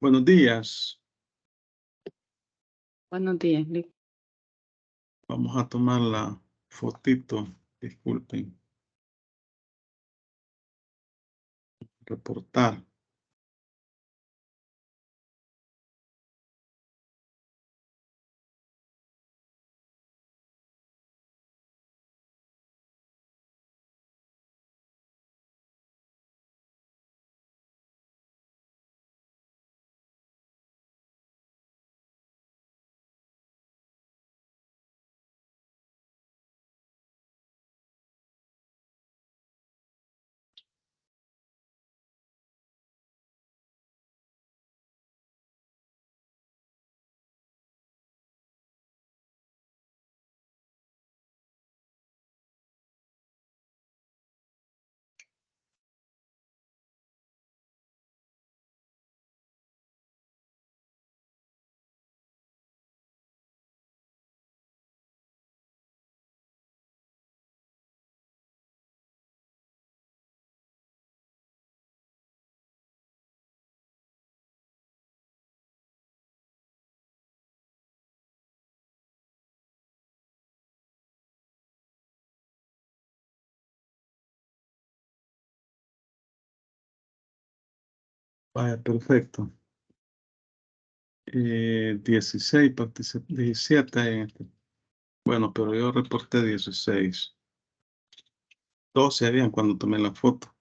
Buenos días. Buenos días, Lick. Vamos a tomar la fotito. Disculpen. Reportar. Vaya, perfecto. 16, 17. Bueno, pero yo reporté 16. 12 habían cuando tomé la foto.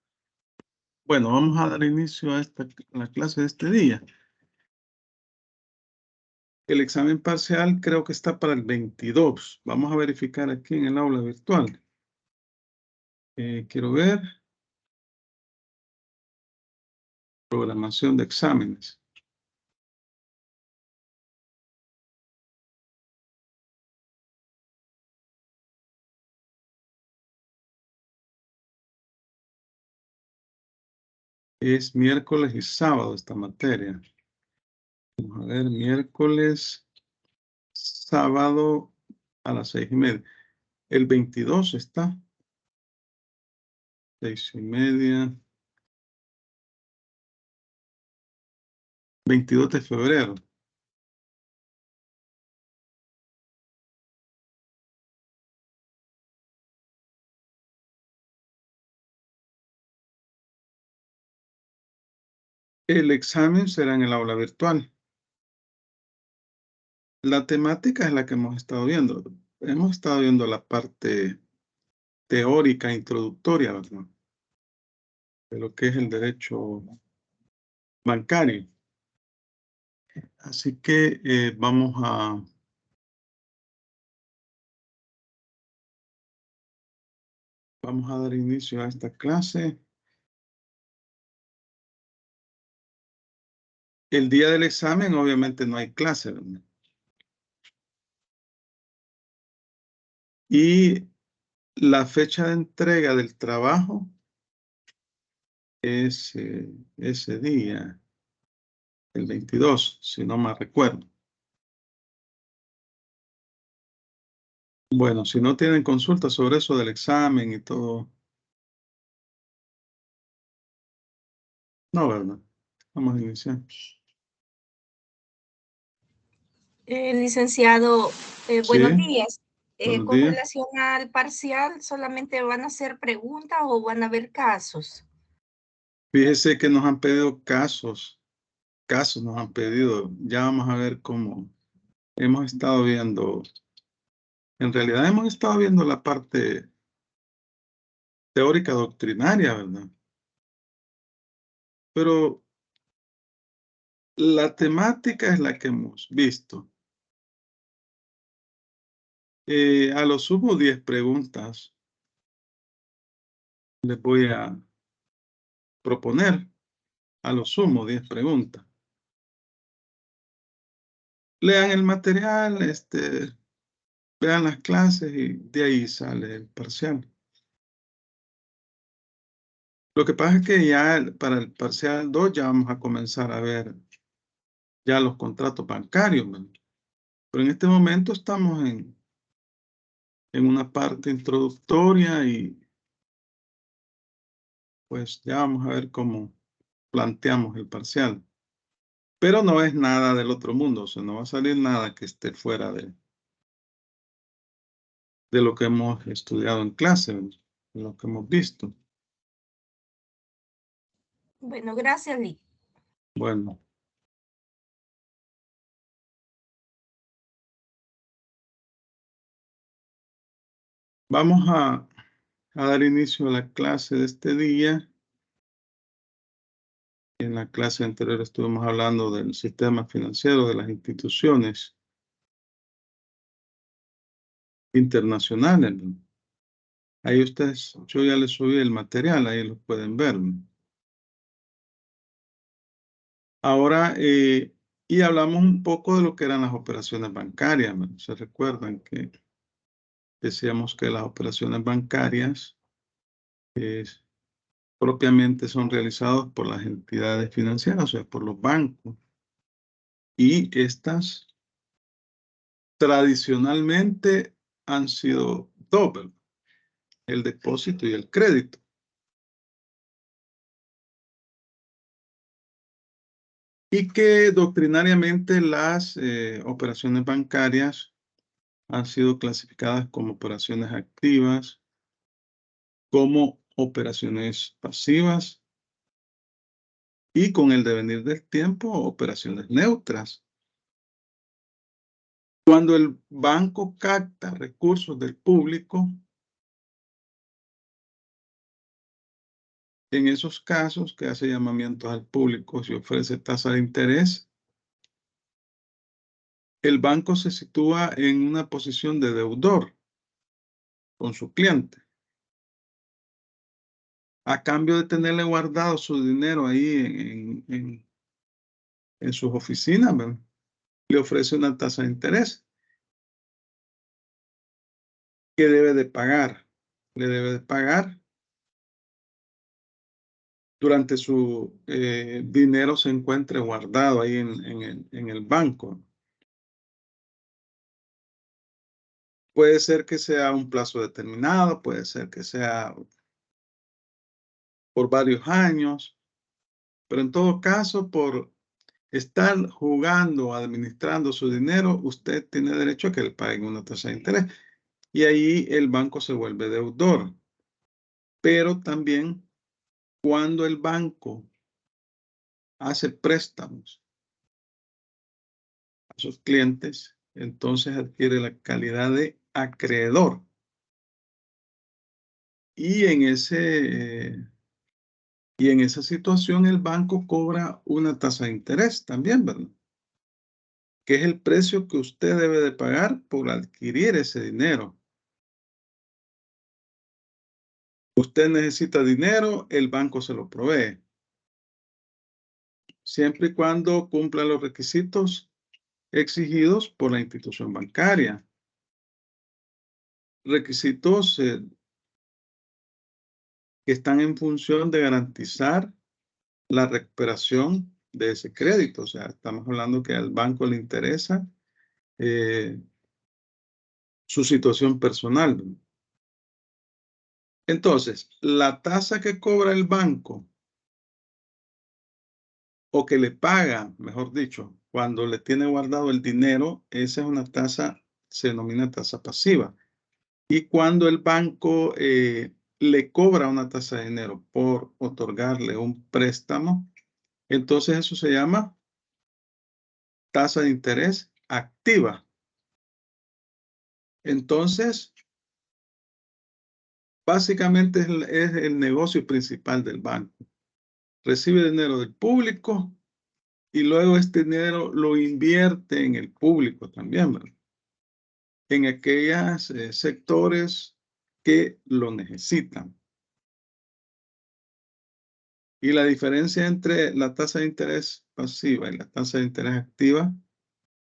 Bueno, vamos a dar inicio a la clase de este día. El examen parcial creo que está para el 22. Vamos a verificar aquí en el aula virtual. Quiero ver. Programación de exámenes. Es miércoles y sábado esta materia. Vamos a ver, miércoles, sábado a las 6:30. El 22 está. 6:30. 22 de febrero. El examen será en el aula virtual. La temática es la que hemos estado viendo. Hemos estado viendo la parte teórica introductoria, ¿verdad? De lo que es el derecho bancario. Así que vamos a dar inicio a esta clase. El día del examen, obviamente, no hay clase, ¿verdad? Y la fecha de entrega del trabajo es ese día, el 22, si no me recuerdo. Bueno, si no tienen consultas sobre eso del examen y todo. No, ¿verdad? Vamos a iniciar. Licenciado, buenos días. Buenos Con días. relación al parcial, ¿solamente van a hacer preguntas o van a haber casos? Fíjese que nos han pedido casos nos han pedido. Ya vamos a ver cómo hemos estado viendo. En realidad hemos estado viendo la parte teórica doctrinaria, ¿verdad? Pero la temática es la que hemos visto. A lo sumo 10 preguntas les voy a proponer. A lo sumo 10 preguntas. Lean el material, vean las clases y de ahí sale el parcial. Lo que pasa es que ya para el parcial 2 ya vamos a comenzar a ver ya los contratos bancarios, ¿verdad? Pero en este momento estamos en una parte introductoria y pues ya vamos a ver cómo planteamos el parcial. Pero no es nada del otro mundo, o sea, no va a salir nada que esté fuera de lo que hemos estudiado en clase, de lo que hemos visto. Bueno, gracias, Lee. Bueno. Vamos a dar inicio a la clase de este día. En la clase anterior estuvimos hablando del sistema financiero de las instituciones internacionales, ¿no? Ahí ustedes, yo ya les subí el material, ahí lo pueden ver, ¿no? Ahora, y hablamos un poco de lo que eran las operaciones bancarias, ¿no? Se recuerdan que decíamos que las operaciones bancarias propiamente son realizadas por las entidades financieras, o sea, por los bancos. Y estas tradicionalmente han sido doble, el depósito y el crédito. Y que doctrinariamente las operaciones bancarias han sido clasificadas como operaciones activas, como operaciones pasivas y con el devenir del tiempo, operaciones neutras. Cuando el banco capta recursos del público, en esos casos que hace llamamientos al público y ofrece tasa de interés, el banco se sitúa en una posición de deudor con su cliente. A cambio de tenerle guardado su dinero ahí en sus oficinas, ¿verdad? Le ofrece una tasa de interés que debe de pagar. Le debe de pagar durante su dinero se encuentre guardado ahí en el banco. Puede ser que sea un plazo determinado, puede ser que sea por varios años, pero en todo caso, por estar jugando, administrando su dinero, usted tiene derecho a que le paguen una tasa de interés. Y ahí el banco se vuelve deudor. Pero también cuando el banco hace préstamos a sus clientes, entonces adquiere la calidad de acreedor. Y en esa situación el banco cobra una tasa de interés también, ¿verdad? Que es el precio que usted debe de pagar por adquirir ese dinero. Usted necesita dinero, el banco se lo provee, siempre y cuando cumpla los requisitos exigidos por la institución bancaria. Requisitos que están en función de garantizar la recuperación de ese crédito. O sea, estamos hablando que al banco le interesa su situación personal. Entonces, la tasa que cobra el banco o que le paga, mejor dicho, cuando le tiene guardado el dinero, esa es una tasa, se denomina tasa pasiva. Y cuando el banco le cobra una tasa de dinero por otorgarle un préstamo, entonces eso se llama tasa de interés activa. Entonces, básicamente es el negocio principal del banco. Recibe dinero del público y luego este dinero lo invierte en el público también, ¿verdad? En aquellos sectores que lo necesitan. Y la diferencia entre la tasa de interés pasiva y la tasa de interés activa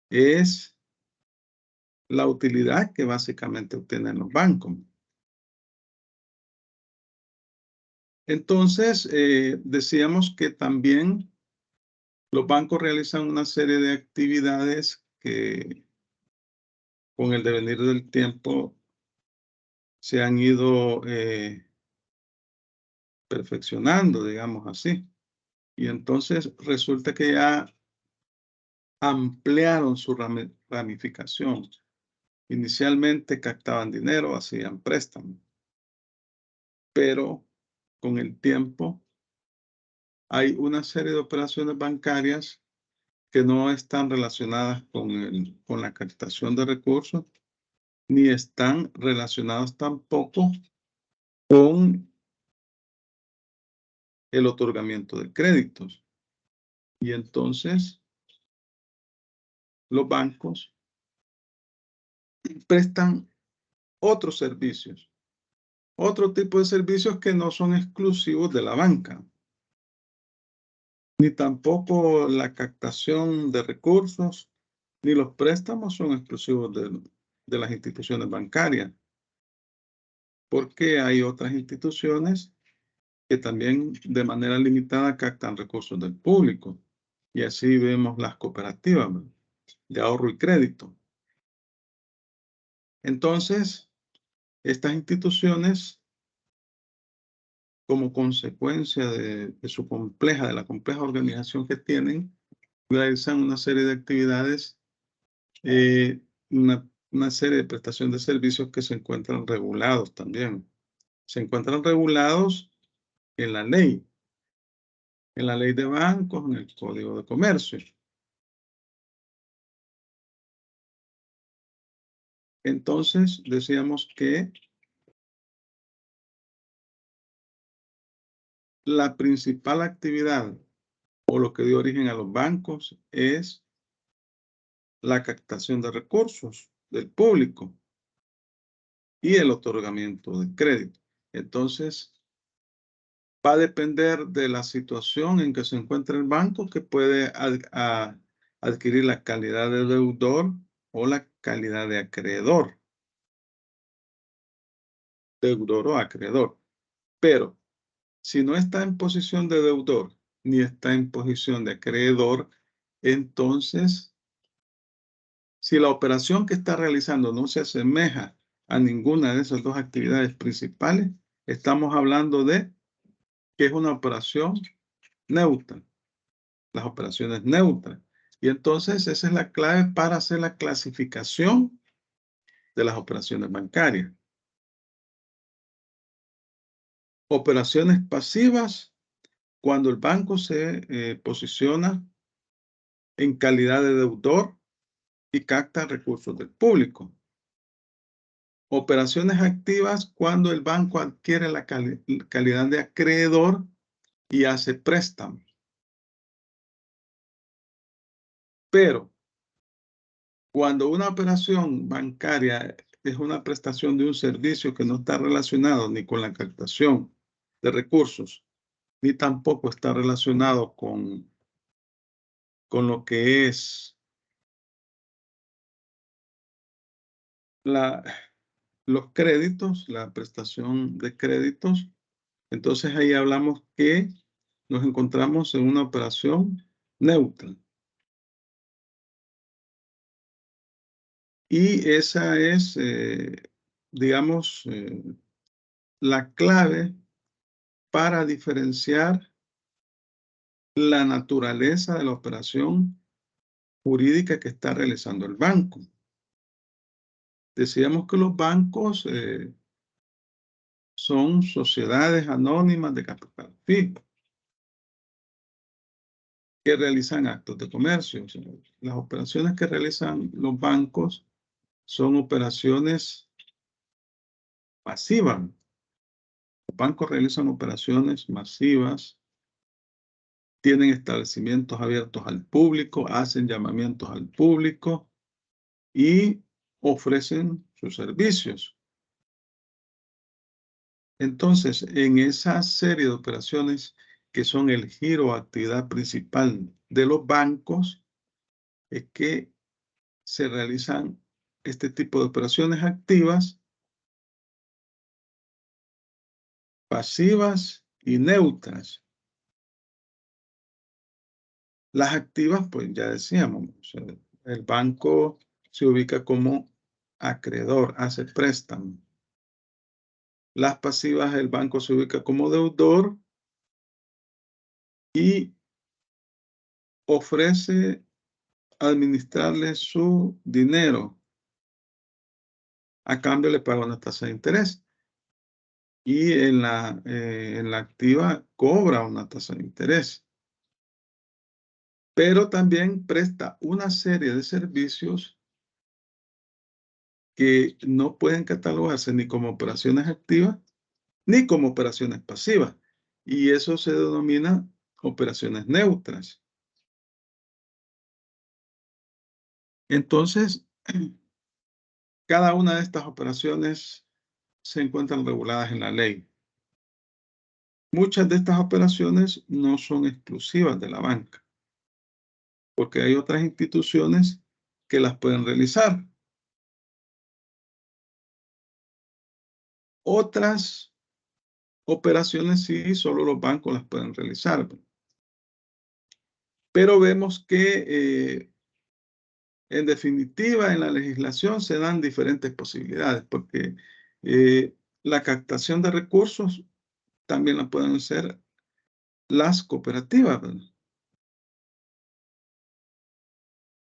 es la utilidad que básicamente obtienen los bancos. Entonces, decíamos que también los bancos realizan una serie de actividades que con el devenir del tiempo se han ido perfeccionando, digamos así. Y entonces resulta que ya ampliaron su ramificación. Inicialmente captaban dinero, hacían préstamos, pero con el tiempo hay una serie de operaciones bancarias que no están relacionadas con la captación de recursos, ni están relacionadas tampoco con el otorgamiento de créditos. Y entonces los bancos prestan otros servicios, otro tipo de servicios que no son exclusivos de la banca, ni tampoco la captación de recursos, ni los préstamos son exclusivos de las instituciones bancarias, porque hay otras instituciones que también de manera limitada captan recursos del público. Y así vemos las cooperativas de ahorro y crédito. Entonces, estas instituciones, como consecuencia de la compleja organización que tienen, realizan una serie de actividades, una serie de prestación de servicios que se encuentran regulados también. Se encuentran regulados en la ley de bancos, en el Código de Comercio. Entonces, decíamos que la principal actividad o lo que dio origen a los bancos es la captación de recursos del público y el otorgamiento de crédito. Entonces, va a depender de la situación en que se encuentra el banco, que puede adquirir la calidad de deudor o la calidad de acreedor. Deudor o acreedor. Pero si no está en posición de deudor ni está en posición de acreedor, entonces, si la operación que está realizando no se asemeja a ninguna de esas dos actividades principales, estamos hablando de que es una operación neutra, las operaciones neutras. Y entonces esa es la clave para hacer la clasificación de las operaciones bancarias. Operaciones pasivas, cuando el banco se posiciona en calidad de deudor y capta recursos del público. Operaciones activas, cuando el banco adquiere la calidad de acreedor y hace préstamos. Pero cuando una operación bancaria es una prestación de un servicio que no está relacionado ni con la captación de recursos, ni tampoco está relacionado con lo que es los créditos, la prestación de créditos, entonces ahí hablamos que nos encontramos en una operación neutra. Y esa es, digamos, la clave para diferenciar la naturaleza de la operación jurídica que está realizando el banco. Decíamos que los bancos son sociedades anónimas de capital fijo que realizan actos de comercio. O sea, las operaciones que realizan los bancos son operaciones masivas. Los bancos realizan operaciones masivas, tienen establecimientos abiertos al público, hacen llamamientos al público y ofrecen sus servicios. Entonces, en esa serie de operaciones que son el giro o actividad principal de los bancos, es que se realizan este tipo de operaciones activas, pasivas y neutras. Las activas, pues ya decíamos, o sea, el banco se ubica como acreedor, hace préstamo. Las pasivas, el banco se ubica como deudor y ofrece administrarle su dinero. A cambio le paga una tasa de interés. Y en la activa cobra una tasa de interés. Pero también presta una serie de servicios que no pueden catalogarse ni como operaciones activas ni como operaciones pasivas. Y eso se denomina operaciones neutras. Entonces, cada una de estas operaciones se encuentran reguladas en la ley. Muchas de estas operaciones no son exclusivas de la banca, porque hay otras instituciones que las pueden realizar. Otras operaciones sí, solo los bancos las pueden realizar. Pero vemos que, en definitiva, en la legislación se dan diferentes posibilidades, porque la captación de recursos también la pueden hacer las cooperativas, ¿verdad?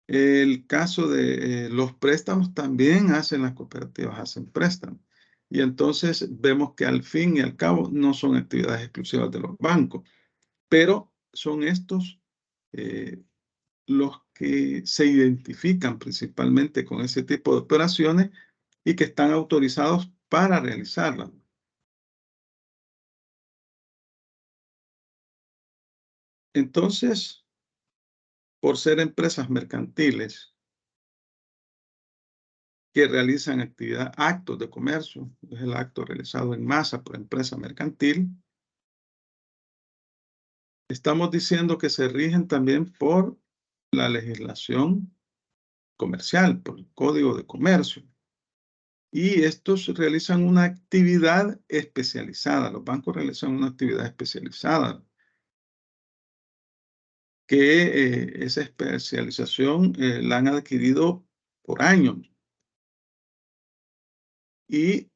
El caso de los préstamos también hacen las cooperativas, hacen préstamos. Y entonces vemos que al fin y al cabo no son actividades exclusivas de los bancos, pero son estos los que se identifican principalmente con ese tipo de operaciones y que están autorizados para realizarlas. Entonces, por ser empresas mercantiles que realizan actos de comercio, es el acto realizado en masa por empresa mercantil, estamos diciendo que se rigen también por la legislación comercial, por el Código de Comercio. Y estos realizan una actividad especializada. Los bancos realizan una actividad especializada que esa especialización la han adquirido por años. Y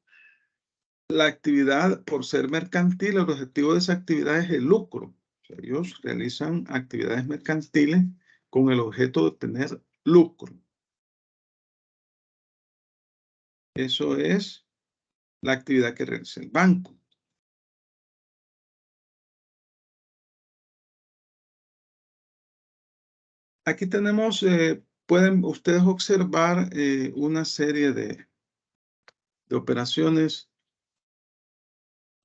la actividad, por ser mercantil, el objetivo de esa actividad es el lucro. O sea, ellos realizan actividades mercantiles con el objeto de obtener lucro. Eso es la actividad que realiza el banco. Aquí tenemos, pueden ustedes observar una serie de operaciones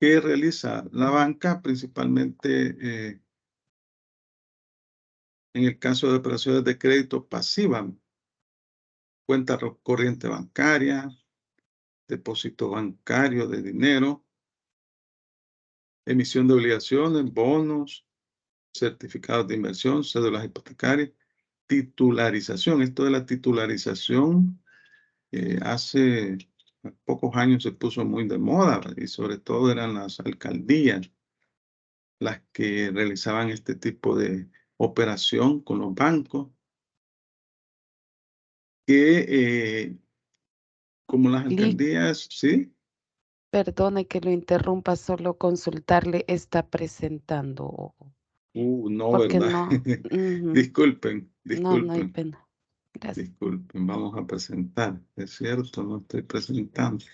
que realiza la banca, principalmente en el caso de operaciones de crédito pasiva, cuenta corriente bancaria, depósito bancario de dinero, emisión de obligaciones, bonos, certificados de inversión, cédulas hipotecarias, titularización. Esto de la titularización hace pocos años se puso muy de moda, y sobre todo eran las alcaldías las que realizaban este tipo de operación con los bancos, que como las Lee, alcaldías, ¿sí? perdone que lo interrumpa, solo consultarle, ¿está presentando? No, Porque ¿verdad? no, ujú, Disculpen, no hay disculpen, pena. Gracias. disculpen, vamos a presentar. Es cierto, no estoy presentando.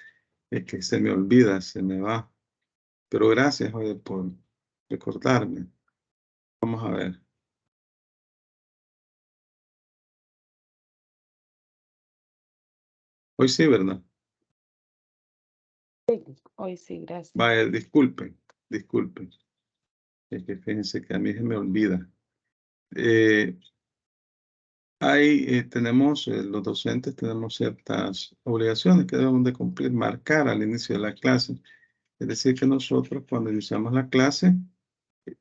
Es que se me olvida, se me va. Pero gracias, oye, por recordarme. Vamos a ver. Hoy sí, ¿verdad? Hoy sí, gracias. Vaya, disculpen, disculpen. Es que fíjense que a mí se me olvida. Tenemos, los docentes tenemos ciertas obligaciones que debemos de cumplir, marcar al inicio de la clase. Es decir, que nosotros cuando iniciamos la clase,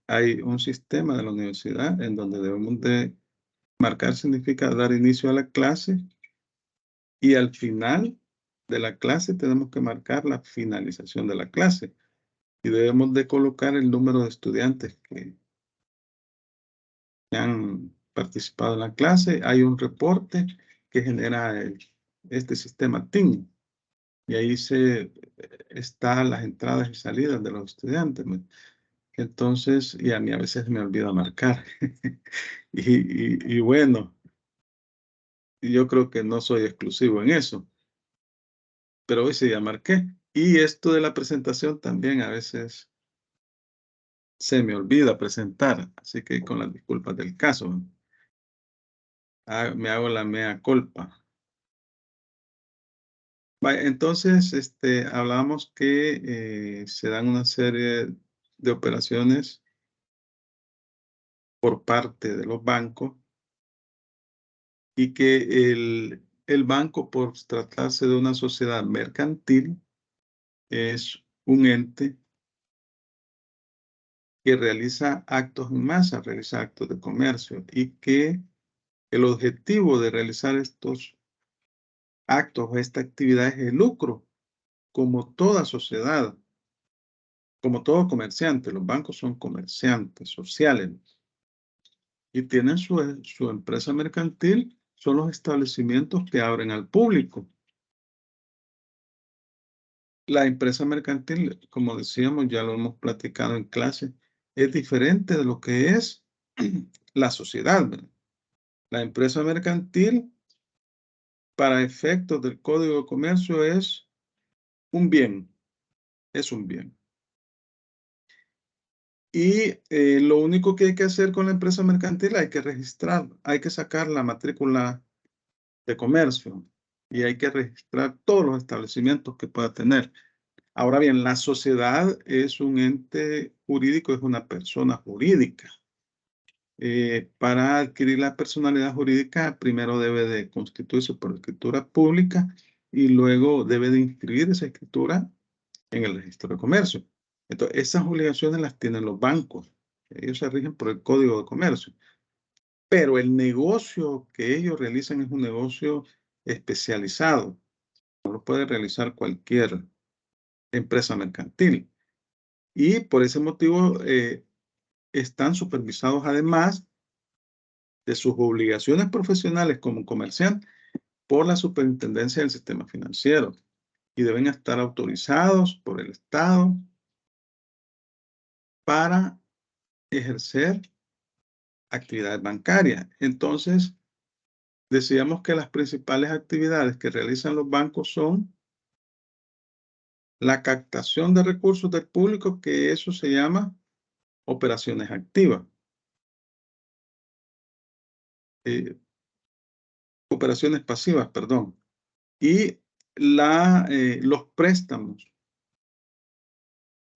hay un sistema de la universidad en donde debemos de marcar, significa dar inicio a la clase, y al final de la clase tenemos que marcar la finalización de la clase. Y debemos de colocar el número de estudiantes que han participado en la clase. Hay un reporte que genera este sistema TIN, y ahí están las entradas y salidas de los estudiantes. Entonces, y a mí a veces me olvida marcar. Y bueno, Y yo creo que no soy exclusivo en eso. Pero hoy sí ya marqué. Y esto de la presentación también a veces se me olvida presentar, así que con las disculpas del caso, me hago la mea culpa. Entonces, hablamos que se dan una serie de operaciones por parte de los bancos y que el banco, por tratarse de una sociedad mercantil, es un ente que realiza actos en masa, realiza actos de comercio y que el objetivo de realizar estos actos o esta actividad es el lucro, como toda sociedad, como todo comerciante. Los bancos son comerciantes sociales y tienen su empresa mercantil, son los establecimientos que abren al público. La empresa mercantil, como decíamos, ya lo hemos platicado en clase, es diferente de lo que es la sociedad, ¿verdad? La empresa mercantil, para efectos del Código de Comercio, es un bien, es un bien. Y lo único que hay que hacer con la empresa mercantil, hay que registrar, hay que sacar la matrícula de comercio y hay que registrar todos los establecimientos que pueda tener. Ahora bien, la sociedad es un ente jurídico, es una persona jurídica. Para adquirir la personalidad jurídica, primero debe de constituirse por escritura pública y luego debe de inscribir esa escritura en el registro de comercio. Entonces, esas obligaciones las tienen los bancos. Ellos se rigen por el Código de Comercio. Pero el negocio que ellos realizan es un negocio especializado. No lo puede realizar cualquier empresa mercantil. Y por ese motivo están supervisados, además de sus obligaciones profesionales como comerciante, por la Superintendencia del Sistema Financiero. Y deben estar autorizados por el Estado para ejercer actividades bancarias. Entonces, decíamos que las principales actividades que realizan los bancos son la captación de recursos del público, que eso se llama operaciones activas. Operaciones pasivas, perdón. Y los préstamos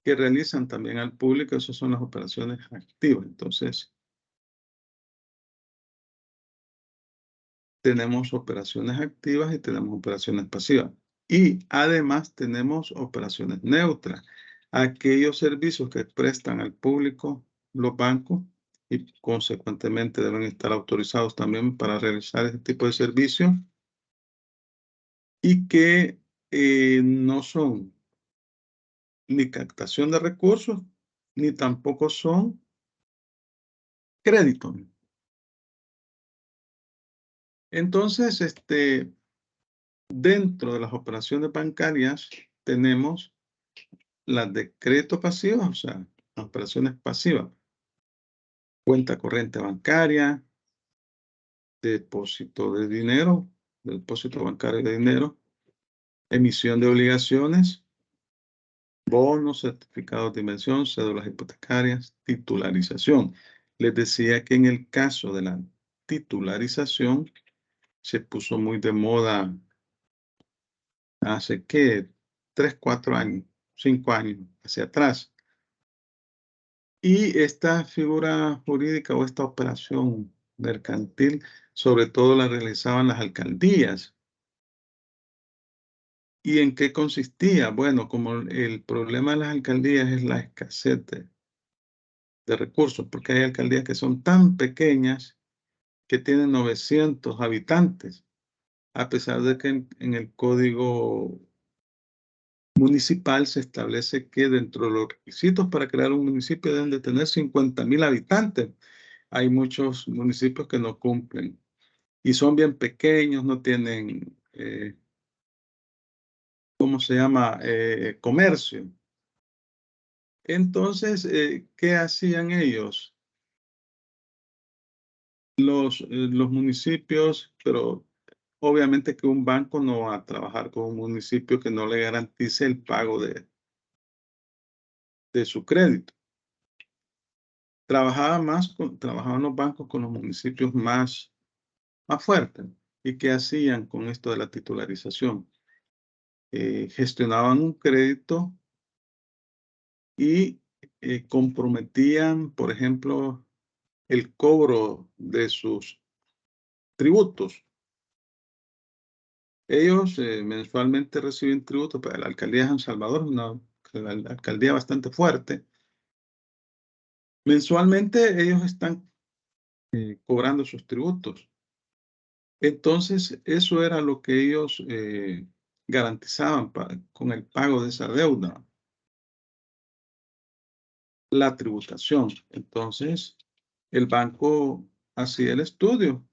que realizan también al público, esas son las operaciones activas. Entonces, tenemos operaciones activas y tenemos operaciones pasivas. Y además tenemos operaciones neutras. Aquellos servicios que prestan al público los bancos y consecuentemente deben estar autorizados también para realizar este tipo de servicios y que no son ni captación de recursos ni tampoco son créditos. Entonces, dentro de las operaciones bancarias tenemos las de crédito pasivo, o sea, las operaciones pasivas, cuenta corriente bancaria, depósito de dinero, depósito bancario de dinero, emisión de obligaciones, bonos, certificados de inversión, cédulas hipotecarias, titularización. Les decía que en el caso de la titularización se puso muy de moda hace que 3, 4 años, 5 años hacia atrás. Y esta figura jurídica o esta operación mercantil, sobre todo la realizaban las alcaldías. ¿Y en qué consistía? Bueno, como el problema de las alcaldías es la escasez de recursos, porque hay alcaldías que son tan pequeñas que tienen 900 habitantes, a pesar de que en el código municipal se establece que dentro de los requisitos para crear un municipio deben de tener 50,000 habitantes. Hay muchos municipios que no cumplen y son bien pequeños, no tienen, ¿cómo se llama? Comercio. Entonces, ¿qué hacían ellos? Los municipios, pero obviamente que un banco no va a trabajar con un municipio que no le garantice el pago de su crédito. Trabajaban los bancos con los municipios más fuertes. ¿Y qué hacían con esto de la titularización? Gestionaban un crédito y comprometían, por ejemplo, el cobro de sus tributos. Ellos mensualmente reciben tributos, para la alcaldía de San Salvador, una alcaldía bastante fuerte. Mensualmente ellos están cobrando sus tributos. Entonces, eso era lo que ellos garantizaban con el pago de esa deuda, la tributación. Entonces, el banco hacía el estudio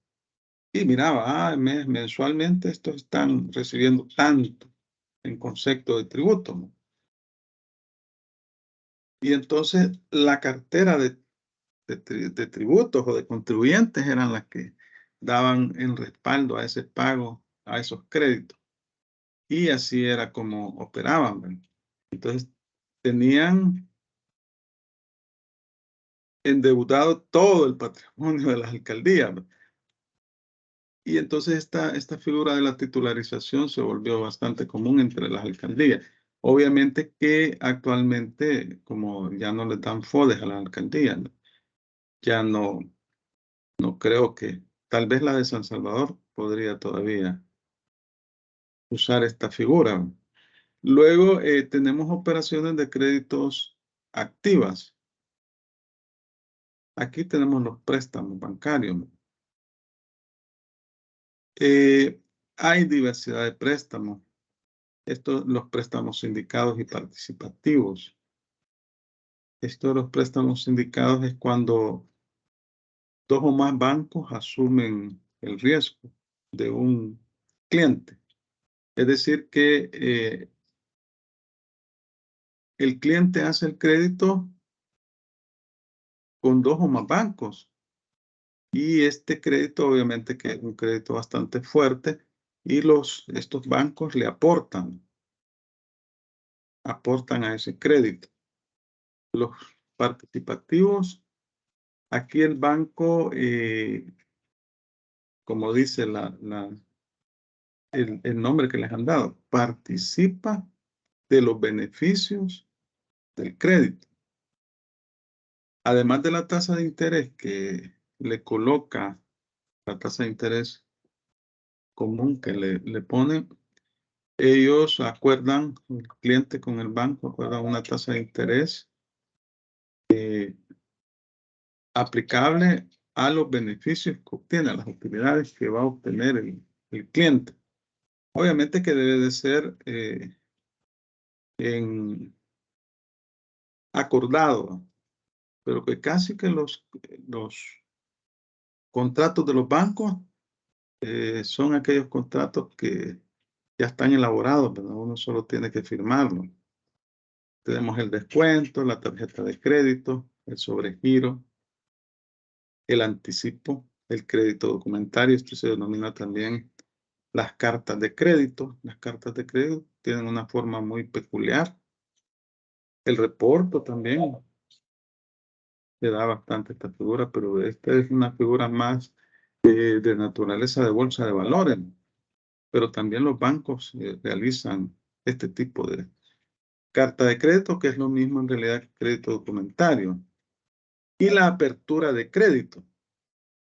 y miraba, mensualmente estos están recibiendo tanto en concepto de tributo, ¿no? Y entonces la cartera de tributos o de contribuyentes eran las que daban el respaldo a ese pago, a esos créditos. Y así era como operaban, ¿verdad? Entonces tenían endeudado todo el patrimonio de las alcaldías, ¿verdad? Y entonces esta figura de la titularización se volvió bastante común entre las alcaldías. Obviamente que actualmente, como ya no le dan FODES a las alcaldías, ¿no? Ya no creo que, tal vez la de San Salvador podría todavía usar esta figura. Luego tenemos operaciones de créditos activas. Aquí tenemos los préstamos bancarios. Hay diversidad de préstamos. Estos los préstamos sindicados y participativos. Esto de los préstamos sindicados es cuando dos o más bancos asumen el riesgo de un cliente. Es decir, que el cliente hace el crédito con dos o más bancos. Y este crédito, obviamente, que es un crédito bastante fuerte, y estos bancos le aportan a ese crédito. Los participativos, aquí el banco, como dice el nombre que les han dado, participa de los beneficios del crédito. Además de la tasa de interés que le coloca, la tasa de interés común que le ponen, ellos acuerdan, el cliente con el banco acuerdan una tasa de interés aplicable a los beneficios que obtiene, a las utilidades que va a obtener el cliente. Obviamente que debe de ser acordado, pero que casi que los contratos de los bancos son aquellos contratos que ya están elaborados, pero uno solo tiene que firmarlo. Tenemos el descuento, la tarjeta de crédito, el sobregiro, el anticipo, el crédito documentario. Esto se denomina también las cartas de crédito. Las cartas de crédito tienen una forma muy peculiar. El reporto también le da bastante esta figura, pero esta es una figura más de naturaleza de bolsa de valores. Pero también los bancos realizan este tipo de carta de crédito, que es lo mismo en realidad que crédito documentario. Y la apertura de crédito.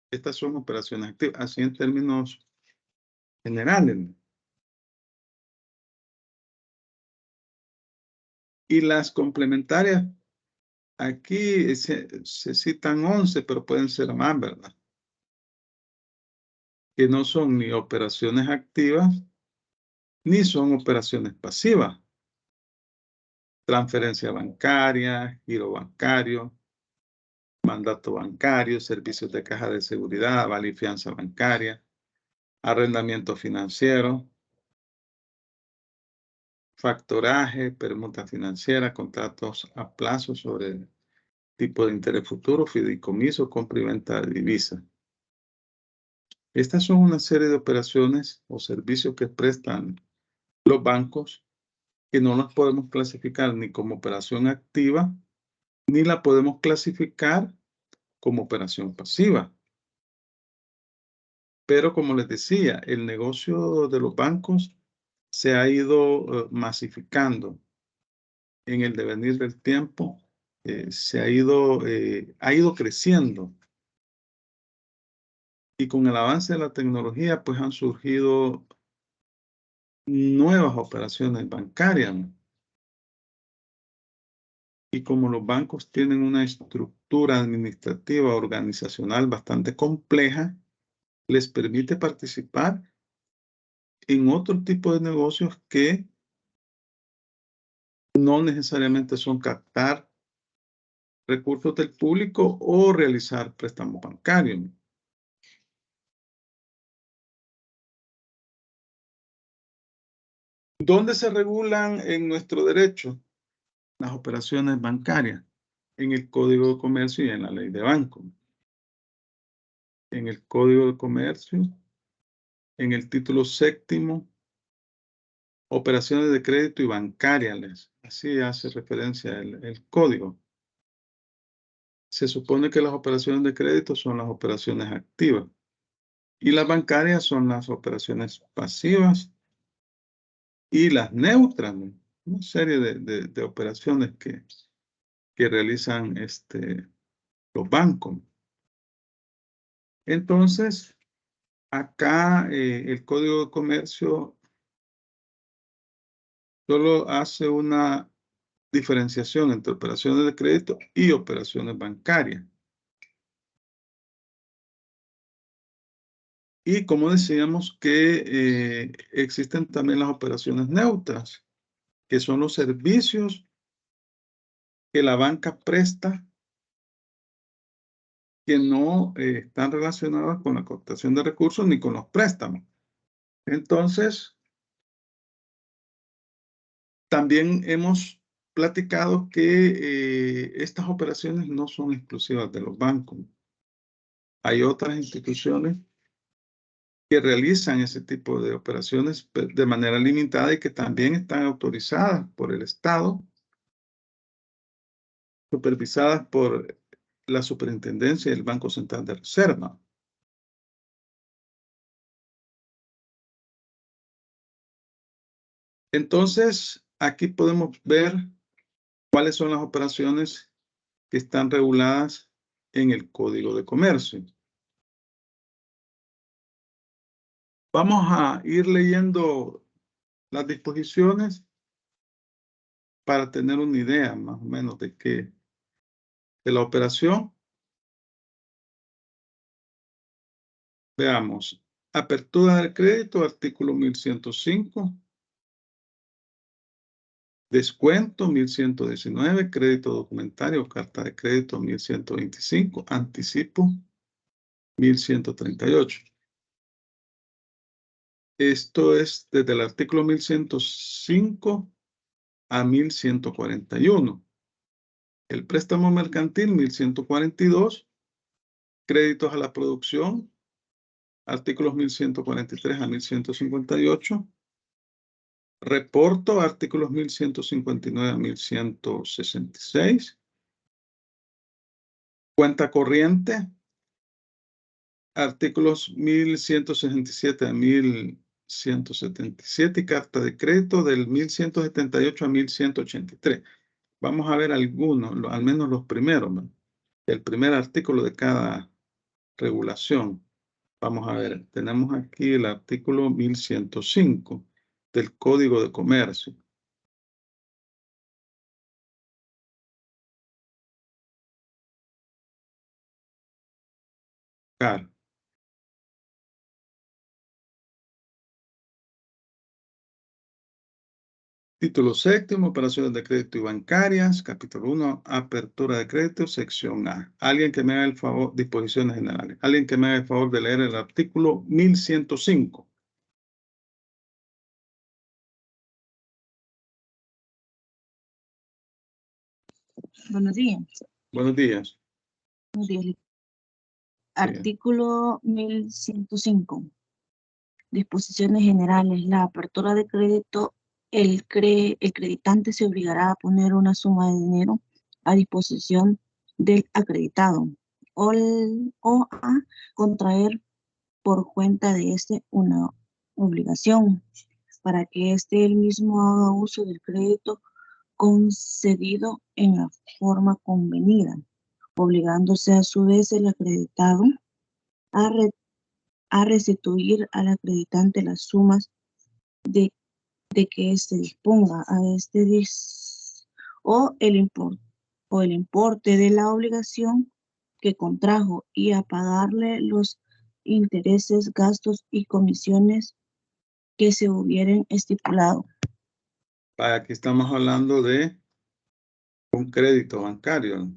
Estas son operaciones activas, así en términos generales. Y las complementarias, aquí se citan 11, pero pueden ser más, ¿verdad? Que no son ni operaciones activas, ni son operaciones pasivas. Transferencia bancaria, giro bancario, mandato bancario, servicios de caja de seguridad, vale y fianza bancaria, arrendamiento financiero, factoraje, permuta financiera, contratos a plazo sobre tipo de interés futuro, fideicomiso, compra y venta de divisas. Estas son una serie de operaciones o servicios que prestan los bancos que no las podemos clasificar ni como operación activa, ni la podemos clasificar como operación pasiva. Pero como les decía, el negocio de los bancos se ha ido masificando en el devenir del tiempo, ha ido creciendo. Y con el avance de la tecnología, pues han surgido nuevas operaciones bancarias. Y como los bancos tienen una estructura administrativa organizacional bastante compleja, les permite participar en otro tipo de negocios que no necesariamente son captar recursos del público o realizar préstamos bancarios. ¿Dónde se regulan en nuestro derecho las operaciones bancarias? En el Código de Comercio y en la Ley de Banco. En el Código de Comercio, en el título 7º, operaciones de crédito y bancarias. Así hace referencia el código. Se supone que las operaciones de crédito son las operaciones activas y las bancarias son las operaciones pasivas y las neutras, ¿no? Una serie de operaciones que realizan los bancos. Entonces, acá el Código de Comercio solo hace una diferenciación entre operaciones de crédito y operaciones bancarias. Y como decíamos que existen también las operaciones neutras, que son los servicios que la banca presta que no están relacionados con la captación de recursos ni con los préstamos. Entonces, también hemos platicado que estas operaciones no son exclusivas de los bancos. Hay otras instituciones que realizan ese tipo de operaciones de manera limitada y que también están autorizadas por el Estado, supervisadas por la Superintendencia del Banco Central de Reserva. Entonces, aquí podemos ver cuáles son las operaciones que están reguladas en el Código de Comercio. Vamos a ir leyendo las disposiciones para tener una idea más o menos de la operación. Veamos, apertura del crédito, artículo 1105. Descuento 1119, crédito documentario, carta de crédito 1125, anticipo 1138. Esto es desde el artículo 1105 a 1141. El préstamo mercantil 1142, créditos a la producción, artículos 1143 a 1158. Reporto, artículos 1159 a 1166. Cuenta corriente, artículos 1167 a 1177 y carta de crédito del 1178 a 1183. Vamos a ver algunos, al menos los primeros, ¿no? El primer artículo de cada regulación. Vamos a ver, tenemos aquí el artículo 1105 del Código de Comercio. Claro. Título 7º, operaciones de crédito y bancarias, capítulo 1, apertura de crédito, sección A. Alguien que me haga el favor, disposiciones generales. Alguien que me haga el favor de leer el artículo 1105. Buenos días. Buenos días. Buenos días. Artículo 1105. Disposiciones generales. La apertura de crédito, el creditante se obligará a poner una suma de dinero a disposición del acreditado o a contraer por cuenta de este una obligación para que él mismo haga uso del crédito concedido en la forma convenida, obligándose a su vez el acreditado a restituir al acreditante las sumas de que éste disponga a o el importe de la obligación que contrajo y a pagarle los intereses, gastos y comisiones que se hubieran estipulado. Aquí estamos hablando de un crédito bancario.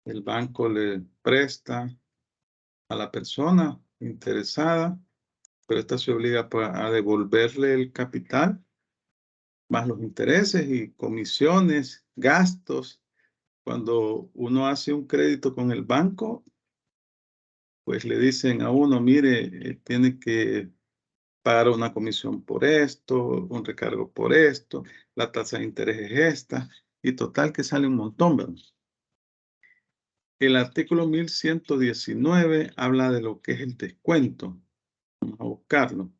El banco le presta a la persona interesada, pero esta se obliga a devolverle el capital, más los intereses y comisiones, gastos. Cuando uno hace un crédito con el banco, pues le dicen a uno, mire, tiene que pagar una comisión por esto, un recargo por esto, la tasa de interés es esta, y total que sale un montón, ¿verdad? El artículo 1119 habla de lo que es el descuento. Vamos a buscarlo.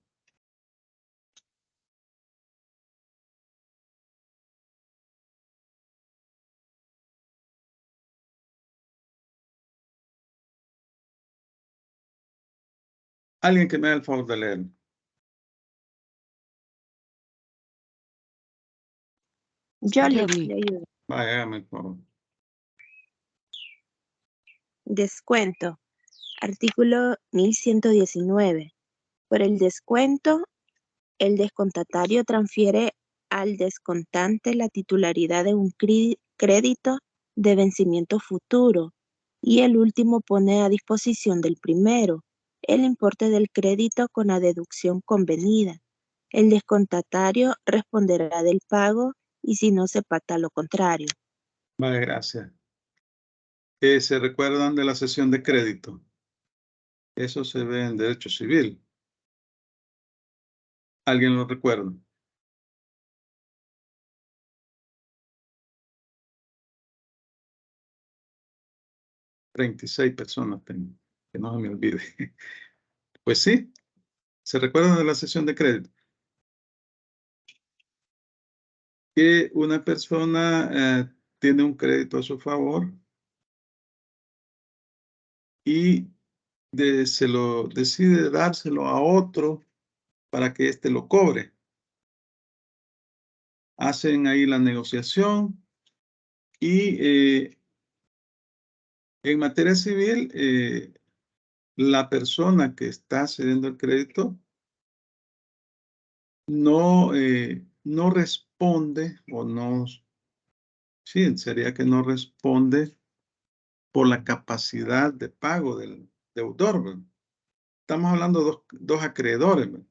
Alguien que me haga el favor de leerlo. Yo le Yoli. ayudo. Vaya, hágame el favor. Descuento. Artículo 1119. Por el descuento, el descontatario transfiere al descontante la titularidad de un crédito de vencimiento futuro y el último pone a disposición del primero el importe del crédito con la deducción convenida. El descontatario responderá del pago y si no se pacta lo contrario. Vale, gracias. ¿Se recuerdan de la cesión de crédito? Eso se ve en derecho civil. ¿Alguien lo recuerda? ...36 personas tengo, que no se me olvide. Pues sí, ¿se recuerdan de la cesión de crédito? Que una persona tiene un crédito a su favor y decide dárselo a otro para que éste lo cobre. Hacen ahí la negociación y en materia civil, la persona que está cediendo el crédito no responde o no, sí, sería que no responde por la capacidad de pago del deudor, ¿verdad? Estamos hablando de dos acreedores, ¿verdad?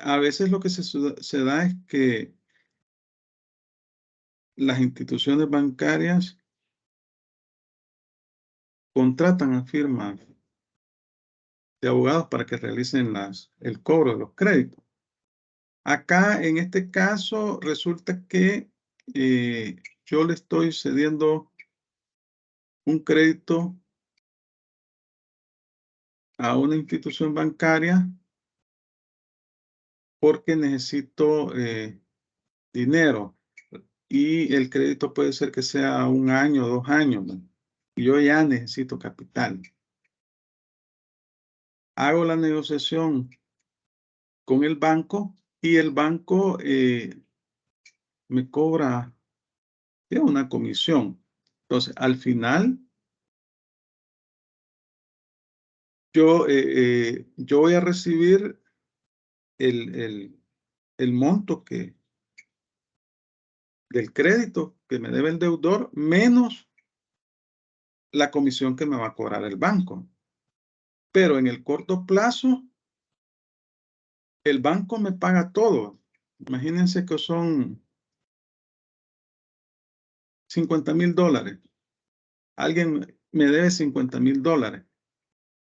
A veces lo que se da es que las instituciones bancarias contratan a firmas de abogados para que realicen el cobro de los créditos. Acá, en este caso, resulta que yo le estoy cediendo un crédito a una institución bancaria porque necesito dinero y el crédito puede ser que sea 1 año, 2 años, ¿no? Y yo ya necesito capital. Hago la negociación con el banco y el banco me cobra una comisión. Entonces, al final, yo voy a recibir el monto del crédito que me debe el deudor menos la comisión que me va a cobrar el banco. Pero en el corto plazo, el banco me paga todo. Imagínense que son $50,000. alguien me debe $50,000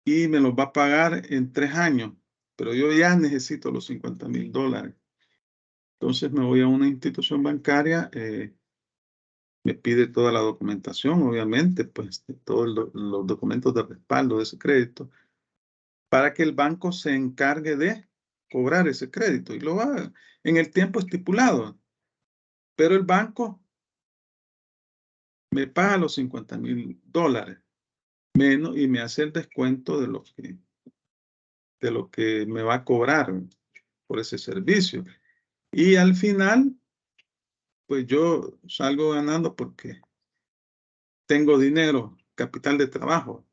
y me los va a pagar en 3 años, pero yo ya necesito los $50,000. Entonces me voy a una institución bancaria, me pide toda la documentación, obviamente, pues todos los documentos de respaldo de ese crédito, para que el banco se encargue de cobrar ese crédito y lo haga en el tiempo estipulado. Pero el banco me paga los $50,000 menos y me hace el descuento de lo que me va a cobrar por ese servicio. Y al final, pues yo salgo ganando porque tengo dinero, capital de trabajo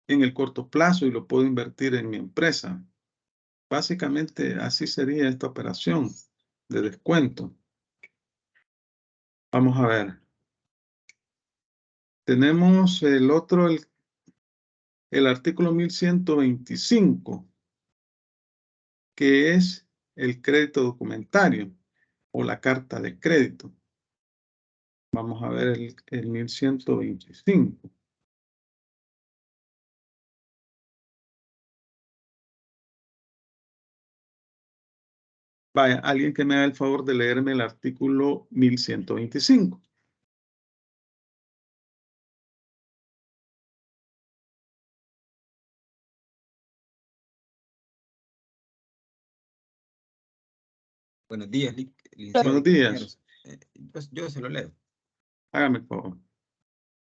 en el corto plazo y lo puedo invertir en mi empresa. Básicamente así sería esta operación de descuento. Vamos a ver. Tenemos el otro, el artículo 1125, que es el crédito documentario o la carta de crédito. Vamos a ver el 1125. Vaya, alguien que me haga el favor de leerme el artículo 1125. Buenos días, licenciado. Buenos días. Compañeros. Yo se lo leo. Hágame el favor.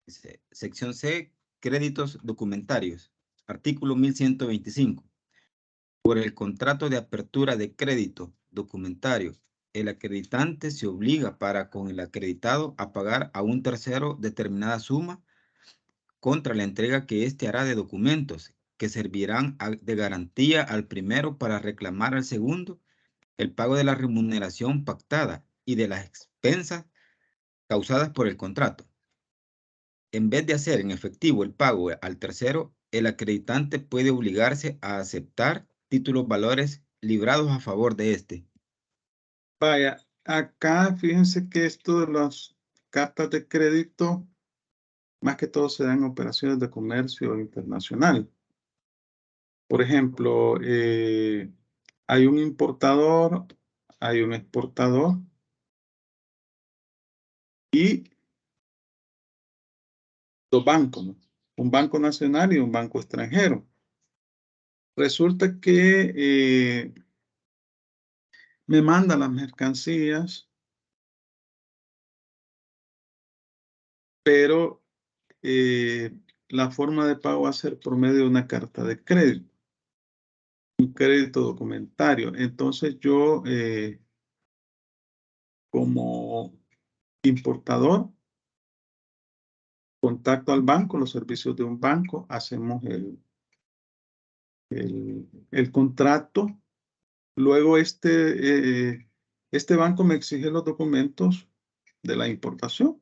Dice, sección C, créditos documentarios. Artículo 1125. Por el contrato de apertura de crédito documentario, el acreditante se obliga para con el acreditado a pagar a un tercero determinada suma contra la entrega que éste hará de documentos que servirán de garantía al primero para reclamar al segundo el pago de la remuneración pactada y de las expensas causadas por el contrato. En vez de hacer en efectivo el pago al tercero, el acreditante puede obligarse a aceptar títulos valores librados a favor de este. Vaya, acá fíjense que esto de las cartas de crédito, más que todo se dan en operaciones de comercio internacional. Por ejemplo, hay un importador, hay un exportador y dos bancos, ¿no? Un banco nacional y un banco extranjero. Resulta que me mandan las mercancías, pero la forma de pago va a ser por medio de una carta de crédito, un crédito documentario. Entonces yo, como importador, contacto al banco, los servicios de un banco, hacemos el contrato. Luego este banco me exige los documentos de la importación,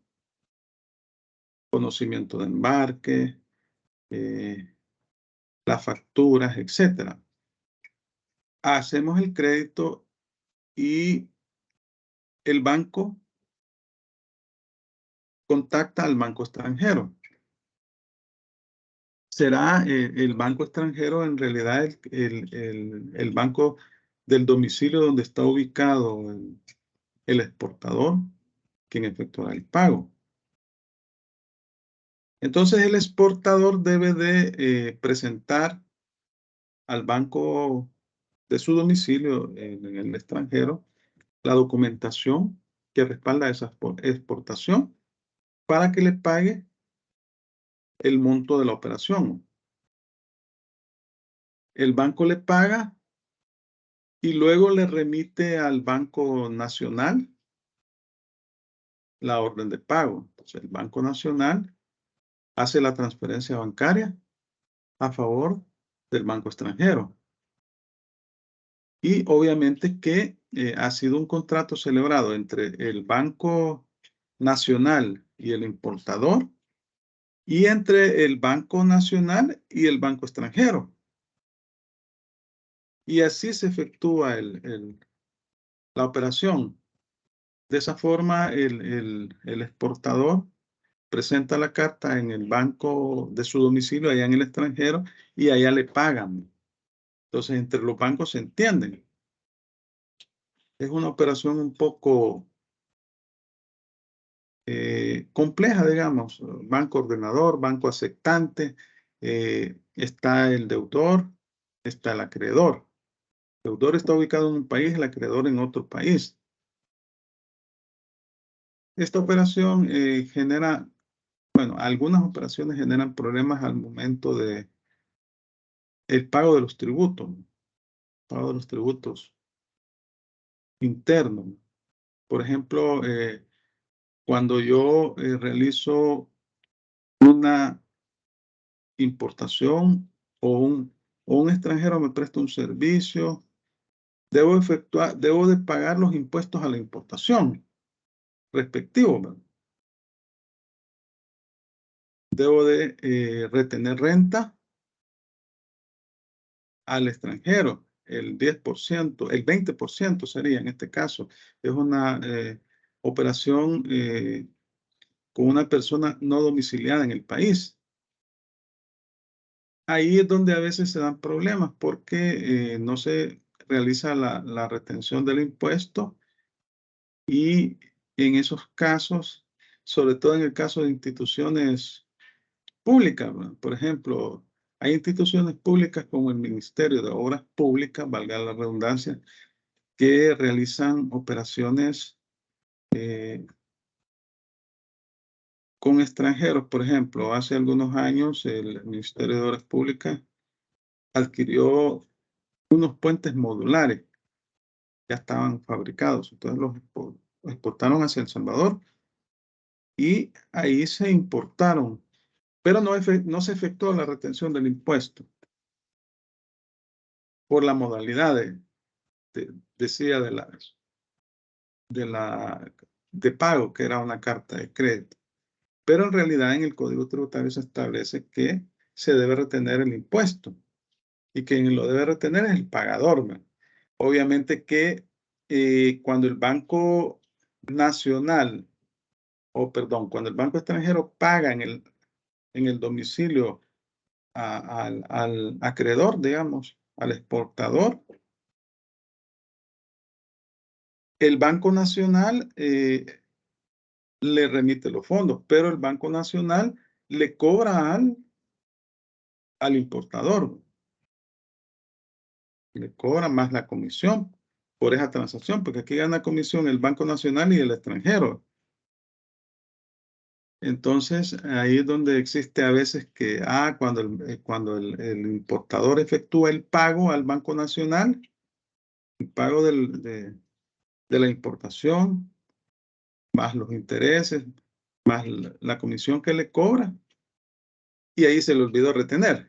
conocimiento de embarque, las facturas, etc. Hacemos el crédito y el banco contacta al banco extranjero. Será el banco extranjero en realidad el banco del domicilio donde está ubicado el exportador, quien efectuará el pago. Entonces el exportador debe de presentar al banco de su domicilio en el extranjero la documentación que respalda esa exportación para que le pague el monto de la operación. El banco le paga y luego le remite al Banco Nacional la orden de pago. Entonces, el Banco Nacional hace la transferencia bancaria a favor del banco extranjero. Y obviamente que ha sido un contrato celebrado entre el Banco Nacional y el importador y entre el Banco Nacional y el banco extranjero. Y así se efectúa la operación. De esa forma, el exportador presenta la carta en el banco de su domicilio allá en el extranjero y allá le pagan. Entonces, entre los bancos se entienden. Es una operación un poco compleja, digamos. Banco ordenador, banco aceptante, está el deudor, está el acreedor. El deudor está ubicado en un país, el acreedor en otro país. Esta operación genera, bueno, algunas operaciones generan problemas al momento de el pago de los tributos, pago de los tributos internos. Por ejemplo, cuando yo realizo una importación o un extranjero me presta un servicio, debo de pagar los impuestos a la importación respectivos, ¿verdad? Debo de retener renta al extranjero, el 10%, el 20% sería en este caso. Es una operación con una persona no domiciliada en el país. Ahí es donde a veces se dan problemas porque no se realiza la retención del impuesto y en esos casos, sobre todo en el caso de instituciones públicas, ¿verdad? Por ejemplo, hay instituciones públicas como el Ministerio de Obras Públicas, valga la redundancia, que realizan operaciones con extranjeros. Por ejemplo, hace algunos años el Ministerio de Obras Públicas adquirió unos puentes modulares, ya estaban fabricados, entonces los exportaron hacia El Salvador y ahí se importaron, pero no se efectuó la retención del impuesto por la modalidad decía de pago, que era una carta de crédito. Pero en realidad en el Código Tributario se establece que se debe retener el impuesto y quien lo debe retener es el pagador, ¿verdad? Obviamente que cuando el Banco Nacional, cuando el Banco Extranjero paga en el domicilio al acreedor, digamos, al exportador, el Banco Nacional le remite los fondos, pero el Banco Nacional le cobra al importador, le cobra más la comisión por esa transacción, porque aquí gana comisión el Banco Nacional y el extranjero. Entonces, ahí es donde existe a veces que, cuando el importador efectúa el pago al Banco Nacional, el pago de la importación, más los intereses, más la comisión que le cobra, y ahí se le olvidó retener.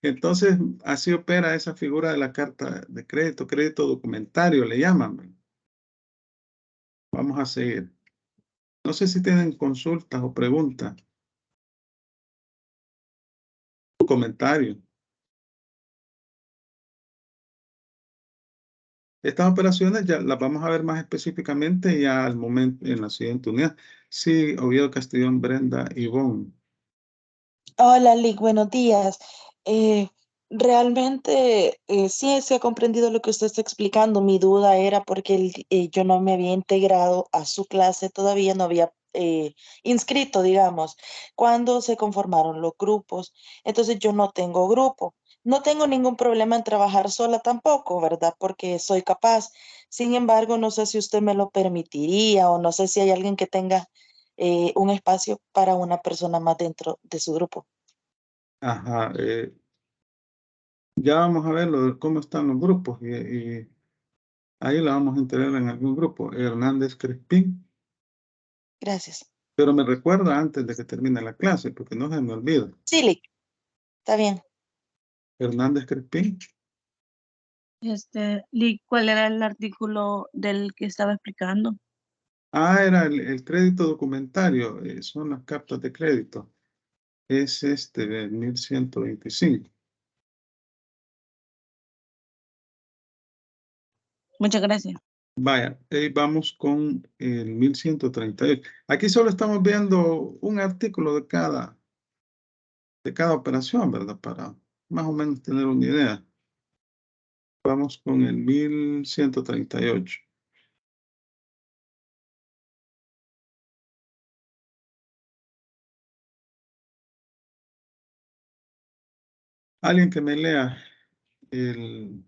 Entonces, así opera esa figura de la carta de crédito documentario, le llaman. Vamos a seguir. No sé si tienen consultas o preguntas. O comentarios. Estas operaciones ya las vamos a ver más específicamente ya al momento, en la siguiente unidad. Sí, Oviedo, Castellón, Brenda, Ivonne. Hola, Lick, buenos días. Realmente sí se ha comprendido lo que usted está explicando. Mi duda era porque yo no me había integrado a su clase todavía, no había inscrito, digamos, cuando se conformaron los grupos. Entonces yo no tengo grupo. No tengo ningún problema en trabajar sola tampoco, ¿verdad? Porque soy capaz. Sin embargo, no sé si usted me lo permitiría o no sé si hay alguien que tenga un espacio para una persona más dentro de su grupo. Ajá. Ya vamos a ver cómo están los grupos y ahí la vamos a integrar en algún grupo. Hernández Crespín. Gracias. Pero me recuerda antes de que termine la clase, porque no se me olvida. Sí, Lick, está bien. Hernández Crespín. Lee, ¿cuál era el artículo del que estaba explicando? Era el crédito documentario, son las cartas de crédito. Es de 1125. Muchas gracias. Vaya, vamos con el 1138. Aquí solo estamos viendo un artículo de cada operación, ¿verdad? Para más o menos tener una idea. Vamos con el 1138. Alguien que me lea el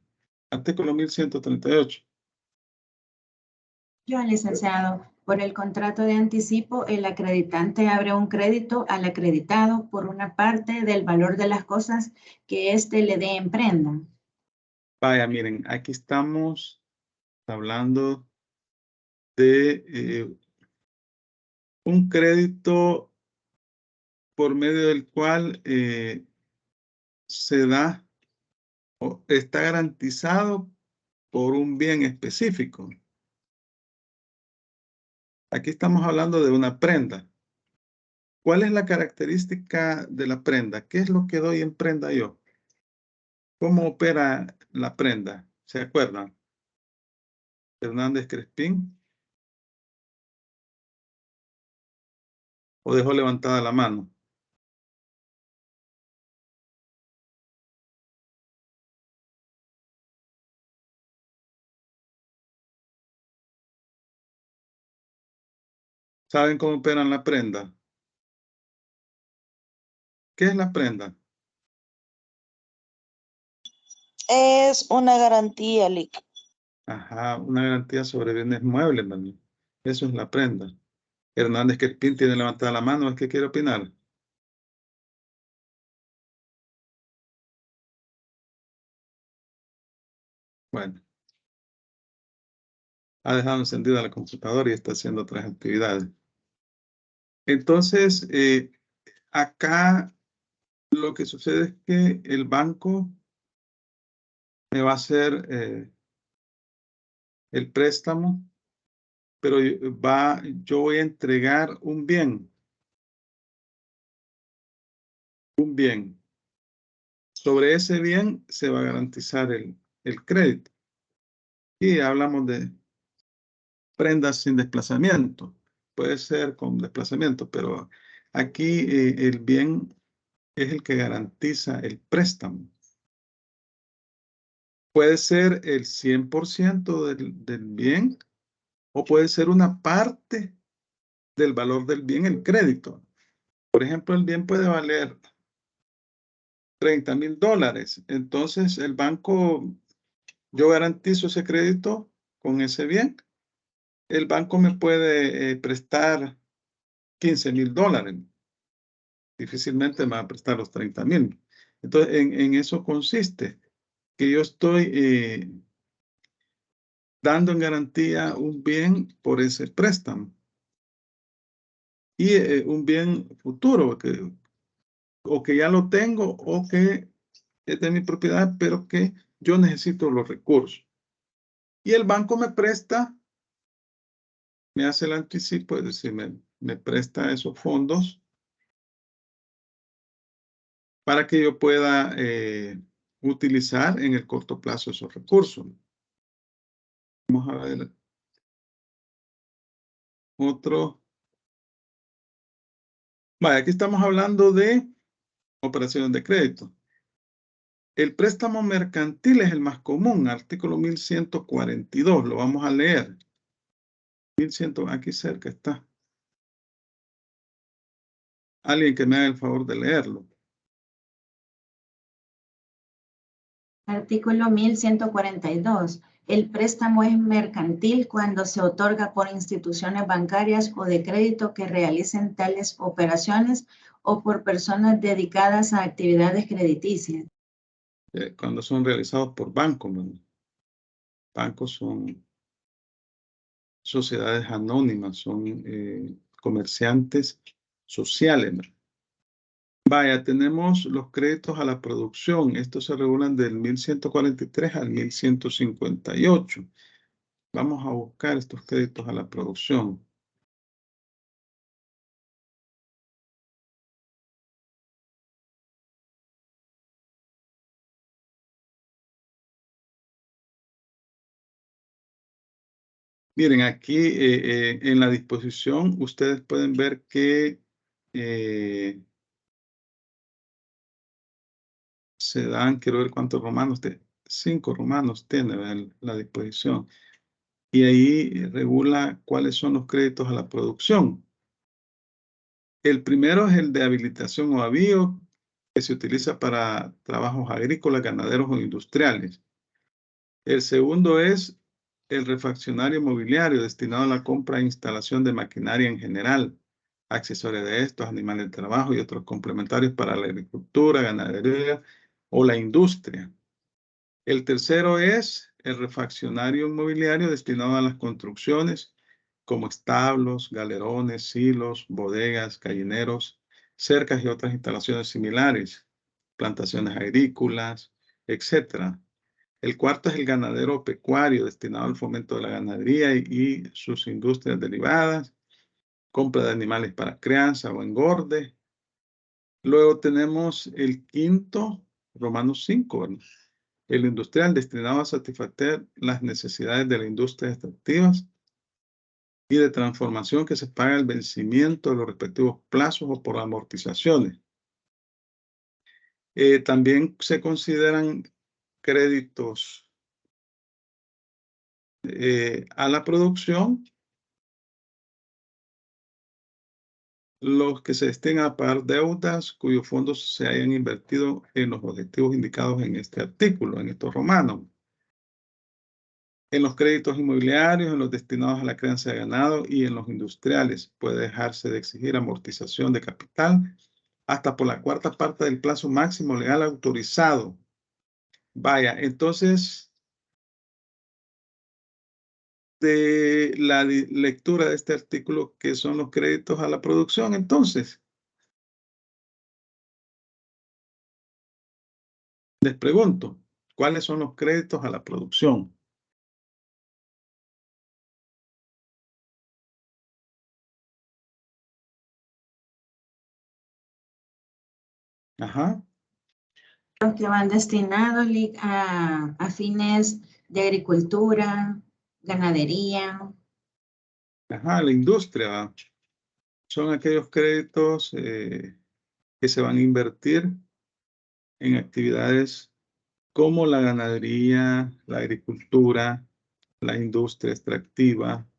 artículo 1138. Yo, licenciado, por el contrato de anticipo, el acreditante abre un crédito al acreditado por una parte del valor de las cosas que éste le dé en prenda. Vaya, miren, aquí estamos hablando de un crédito por medio del cual se da o está garantizado por un bien específico. Aquí estamos hablando de una prenda. ¿Cuál es la característica de la prenda? ¿Qué es lo que doy en prenda yo? ¿Cómo opera la prenda? ¿Se acuerdan? Hernández Crespín. ¿O dejó levantada la mano? ¿Saben cómo operan la prenda? ¿Qué es la prenda? Es una garantía, Lick. Ajá, una garantía sobre bienes muebles, ¿verdad? Eso es la prenda. Hernández Crespín tiene levantada la mano, ¿es que quiere opinar? Bueno, ha dejado encendida la computadora y está haciendo otras actividades. Entonces, acá lo que sucede es que el banco me va a hacer el préstamo, pero yo voy a entregar un bien. Un bien. Sobre ese bien se va a garantizar el crédito. Y hablamos de prendas sin desplazamiento. Puede ser con desplazamiento, pero aquí el bien es el que garantiza el préstamo. Puede ser el 100% del bien o puede ser una parte del valor del bien, el crédito. Por ejemplo, el bien puede valer $30,000. Entonces, el banco, yo garantizo ese crédito con ese bien. El banco me puede prestar $15,000. Difícilmente me va a prestar los 30,000. Entonces, en eso consiste, que yo estoy dando en garantía un bien por ese préstamo. Y un bien futuro, o que ya lo tengo, o que es de mi propiedad, pero que yo necesito los recursos. Y el banco me presta, me hace el anticipo, es decir, me presta esos fondos para que yo pueda utilizar en el corto plazo esos recursos. Vamos a ver otro. Vale, aquí estamos hablando de operaciones de crédito. El préstamo mercantil es el más común, artículo 1142, lo vamos a leer. 1100, aquí cerca está. Alguien que me haga el favor de leerlo. Artículo 1142. El préstamo es mercantil cuando se otorga por instituciones bancarias o de crédito que realicen tales operaciones o por personas dedicadas a actividades crediticias. Cuando son realizados por bancos, ¿no? Bancos son sociedades anónimas, son comerciantes sociales, ¿no? Vaya, tenemos los créditos a la producción. Estos se regulan del 1143 al 1158. Vamos a buscar estos créditos a la producción. Miren, aquí en la disposición ustedes pueden ver que se dan, quiero ver cuántos romanos, 5 romanos tiene la disposición. Y ahí regula cuáles son los créditos a la producción. El primero es el de habilitación o avío, que se utiliza para trabajos agrícolas, ganaderos o industriales. El segundo es el refaccionario mobiliario, destinado a la compra e instalación de maquinaria en general, accesorios de estos, animales de trabajo y otros complementarios para la agricultura, ganadería o la industria. El tercero es el refaccionario mobiliario destinado a las construcciones como establos, galerones, silos, bodegas, gallineros, cercas y otras instalaciones similares, plantaciones agrícolas, etc. El cuarto es el ganadero pecuario destinado al fomento de la ganadería y sus industrias derivadas, compra de animales para crianza o engorde. Luego tenemos el quinto, Romanos 5, ¿verdad? El industrial destinado a satisfacer las necesidades de la industria extractivas y de transformación que se paga el vencimiento de los respectivos plazos o por amortizaciones. También se consideran créditos a la producción los que se estén a pagar deudas cuyos fondos se hayan invertido en los objetivos indicados en este artículo, en estos romanos. En los créditos inmobiliarios, en los destinados a la crianza de ganado y en los industriales puede dejarse de exigir amortización de capital hasta por la cuarta parte del plazo máximo legal autorizado. Vaya, entonces, de la lectura de este artículo, ¿qué son los créditos a la producción? Entonces, les pregunto, ¿cuáles son los créditos a la producción? Ajá. Los que van destinados a fines de agricultura, ganadería. Ajá, la industria, ¿va? Son aquellos créditos que se van a invertir en actividades como la ganadería, la agricultura, la industria extractiva,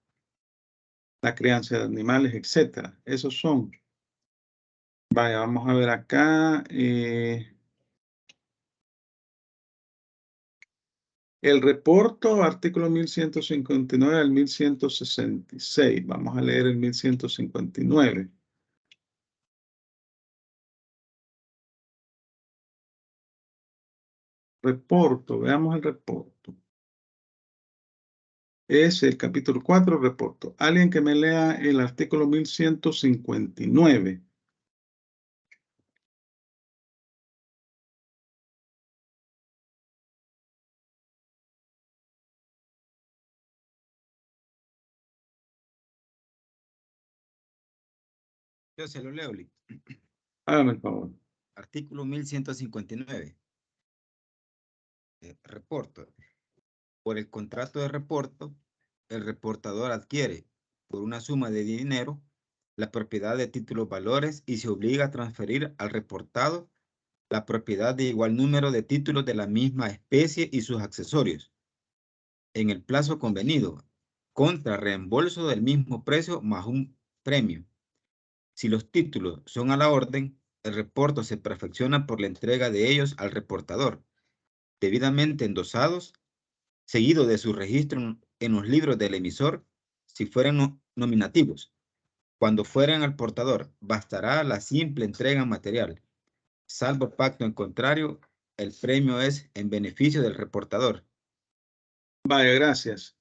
la crianza de animales, etc. Esos son. Vaya, vamos a ver acá. El reporto, artículo 1159 al 1166. Vamos a leer el 1159. Reporto, veamos el reporto. Es el capítulo 4, reporto. Alguien que me lea el artículo 1159. Yo se lo leo, Lick. Hágame el favor. Artículo 1159. Reporto. Por el contrato de reporto, el reportador adquiere por una suma de dinero la propiedad de títulos valores y se obliga a transferir al reportado la propiedad de igual número de títulos de la misma especie y sus accesorios, en el plazo convenido, contra reembolso del mismo precio más un premio. Si los títulos son a la orden, el reporto se perfecciona por la entrega de ellos al reportador, debidamente endosados, seguido de su registro en los libros del emisor, si fueran nominativos. Cuando fueran al portador, bastará la simple entrega material. Salvo pacto en contrario, el premio es en beneficio del reportador. Vaya, gracias.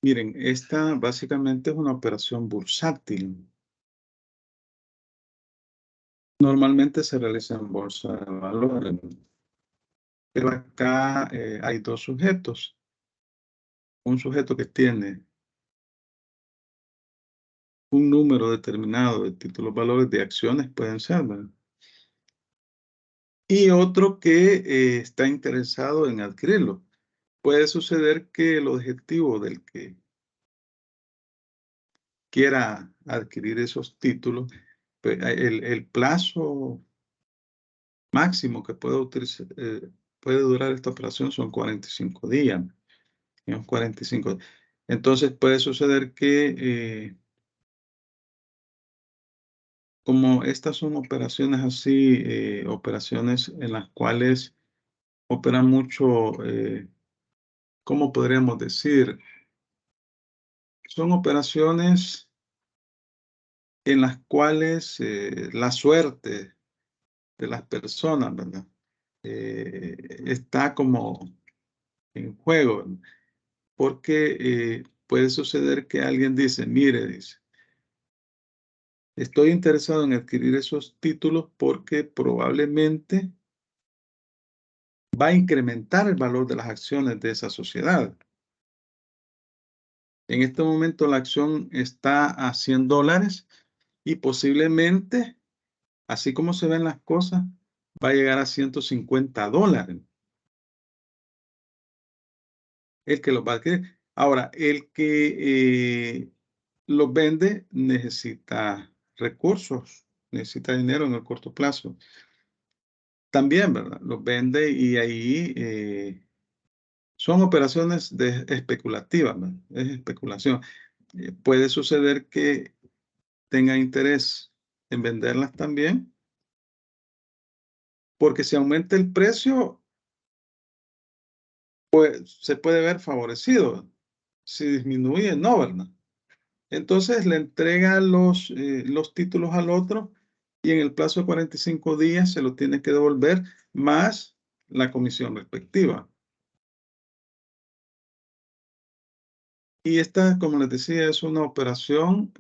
Miren, esta básicamente es una operación bursátil. Normalmente se realiza en bolsa de valores. Pero acá hay dos sujetos. Un sujeto que tiene un número determinado de títulos valores de acciones, pueden ser, ¿verdad? Y otro que está interesado en adquirirlo. Puede suceder que el objetivo del que quiera adquirir esos títulos, pues, el plazo máximo que puede utilizar, puede durar esta operación son 45 días. Son 45. Entonces puede suceder que como estas son operaciones así, operaciones en las cuales operan mucho, ¿cómo podríamos decir? Son operaciones en las cuales la suerte de las personas, ¿verdad? Está como en juego, porque puede suceder que alguien dice, mire, dice, estoy interesado en adquirir esos títulos porque probablemente va a incrementar el valor de las acciones de esa sociedad. En este momento la acción está a $100 y posiblemente, así como se ven las cosas, va a llegar a $150. El que los va a adquirir. Ahora, el que los vende necesita recursos, necesita dinero en el corto plazo. También, ¿verdad? Los vende y ahí son operaciones especulativas, ¿verdad? Es especulación. Puede suceder que tenga interés en venderlas también, porque si aumenta el precio, pues se puede ver favorecido. Si disminuye, no, ¿verdad? Entonces le entrega los títulos al otro y en el plazo de 45 días se lo tiene que devolver más la comisión respectiva. Y esta, como les decía, es una operación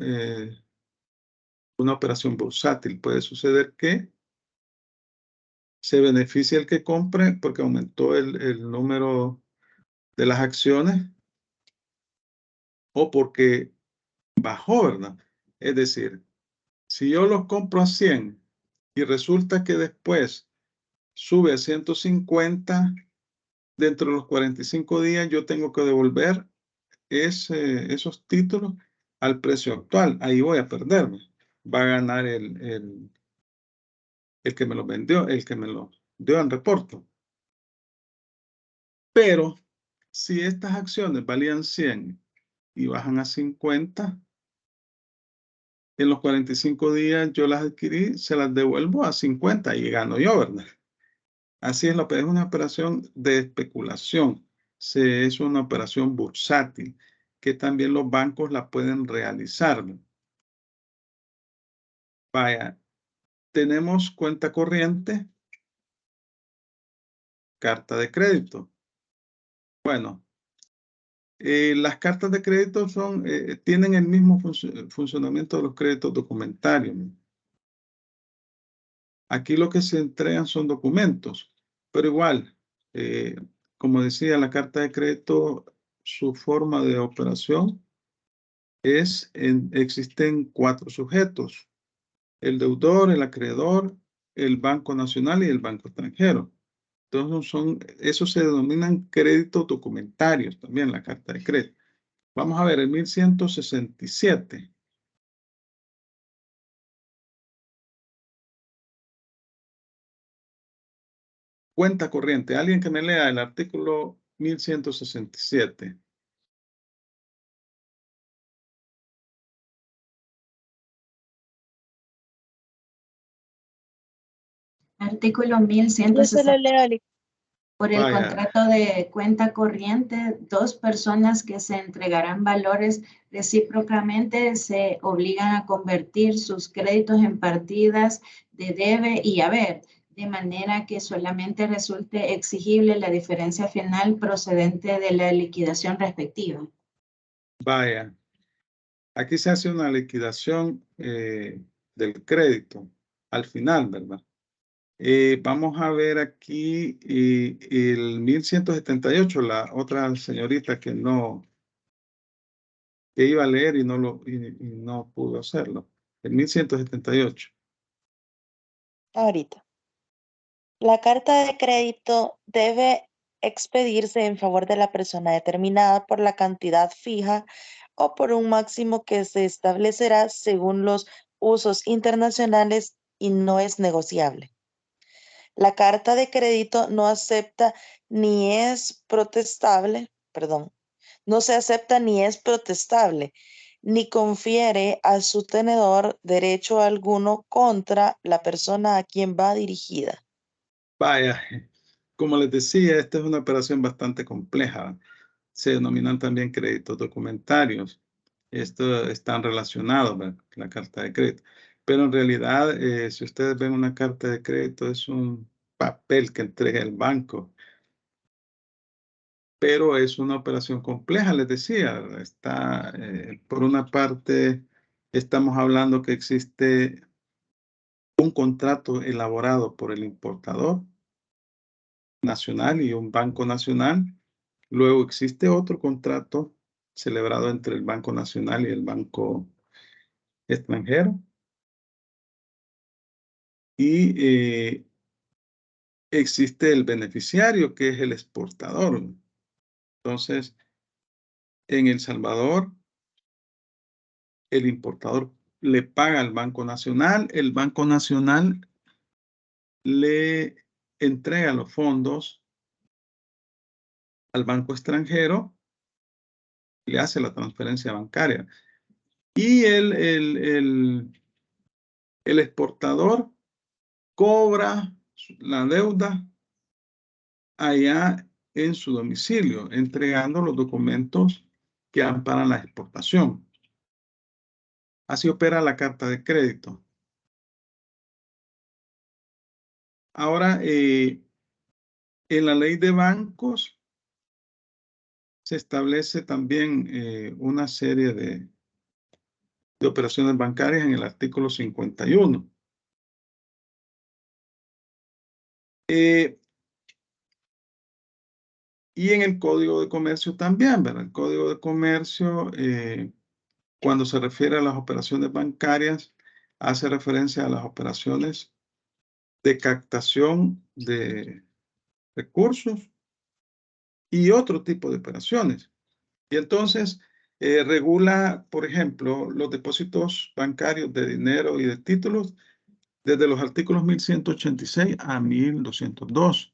bursátil. Puede suceder que se beneficie el que compre porque aumentó el número de las acciones o porque bajó, ¿verdad? Es decir, si yo los compro a 100 y resulta que después sube a 150, dentro de los 45 días yo tengo que devolver esos títulos al precio actual. Ahí voy a perderme. Va a ganar el que me los vendió, el que me los dio en reporte. Pero si estas acciones valían 100 y bajan a 50, en los 45 días yo las adquirí, se las devuelvo a 50 y gano yo, ¿verdad? Así es, es una operación de especulación. Es una operación bursátil que también los bancos la pueden realizar. Vaya, tenemos cuenta corriente, carta de crédito. Bueno, las cartas de crédito tienen el mismo funcionamiento de los créditos documentarios. Aquí lo que se entregan son documentos, pero igual, como decía, la carta de crédito, su forma de operación existen 4 sujetos: el deudor, el acreedor, el Banco Nacional y el Banco Extranjero. Entonces, esos se denominan créditos documentarios también, la carta de crédito. Vamos a ver, el 1167. Cuenta corriente. Alguien que me lea el artículo 1167. Artículo Yo solo 1160. leo Por el Vaya. contrato de cuenta corriente, 2 personas que se entregarán valores recíprocamente se obligan a convertir sus créditos en partidas de debe y haber, de manera que solamente resulte exigible la diferencia final procedente de la liquidación respectiva. Vaya. Aquí se hace una liquidación del crédito al final, ¿verdad? Vamos a ver aquí el 1178, la otra señorita que iba a leer y no pudo hacerlo. El 1178. Ahorita. La carta de crédito debe expedirse en favor de la persona determinada por la cantidad fija o por un máximo que se establecerá según los usos internacionales y no es negociable. La carta de crédito no acepta ni es protestable, no se acepta ni es protestable, ni confiere a su tenedor derecho alguno contra la persona a quien va dirigida. Vaya, como les decía, esta es una operación bastante compleja. Se denominan también créditos documentarios. Estos están relacionados, ¿verdad? La carta de crédito. Pero en realidad, si ustedes ven una carta de crédito, es un papel que entrega el banco. Pero es una operación compleja, les decía. Está, por una parte, estamos hablando que existe un contrato elaborado por el importador nacional y un banco nacional. Luego existe otro contrato celebrado entre el Banco Nacional y el Banco Extranjero. Y existe el beneficiario, que es el exportador. Entonces, en El Salvador, el importador le paga al Banco Nacional, el Banco Nacional le entrega los fondos al banco extranjero, le hace la transferencia bancaria. Y el exportador cobra la deuda allá en su domicilio, entregando los documentos que amparan la exportación. Así opera la carta de crédito. Ahora, en la ley de bancos se establece también una serie de operaciones bancarias en el artículo 51. Y en el Código de Comercio también, ¿verdad? El Código de Comercio, cuando se refiere a las operaciones bancarias, hace referencia a las operaciones de captación de recursos y otro tipo de operaciones. Y entonces regula, por ejemplo, los depósitos bancarios de dinero y de títulos desde los artículos 1186 a 1202.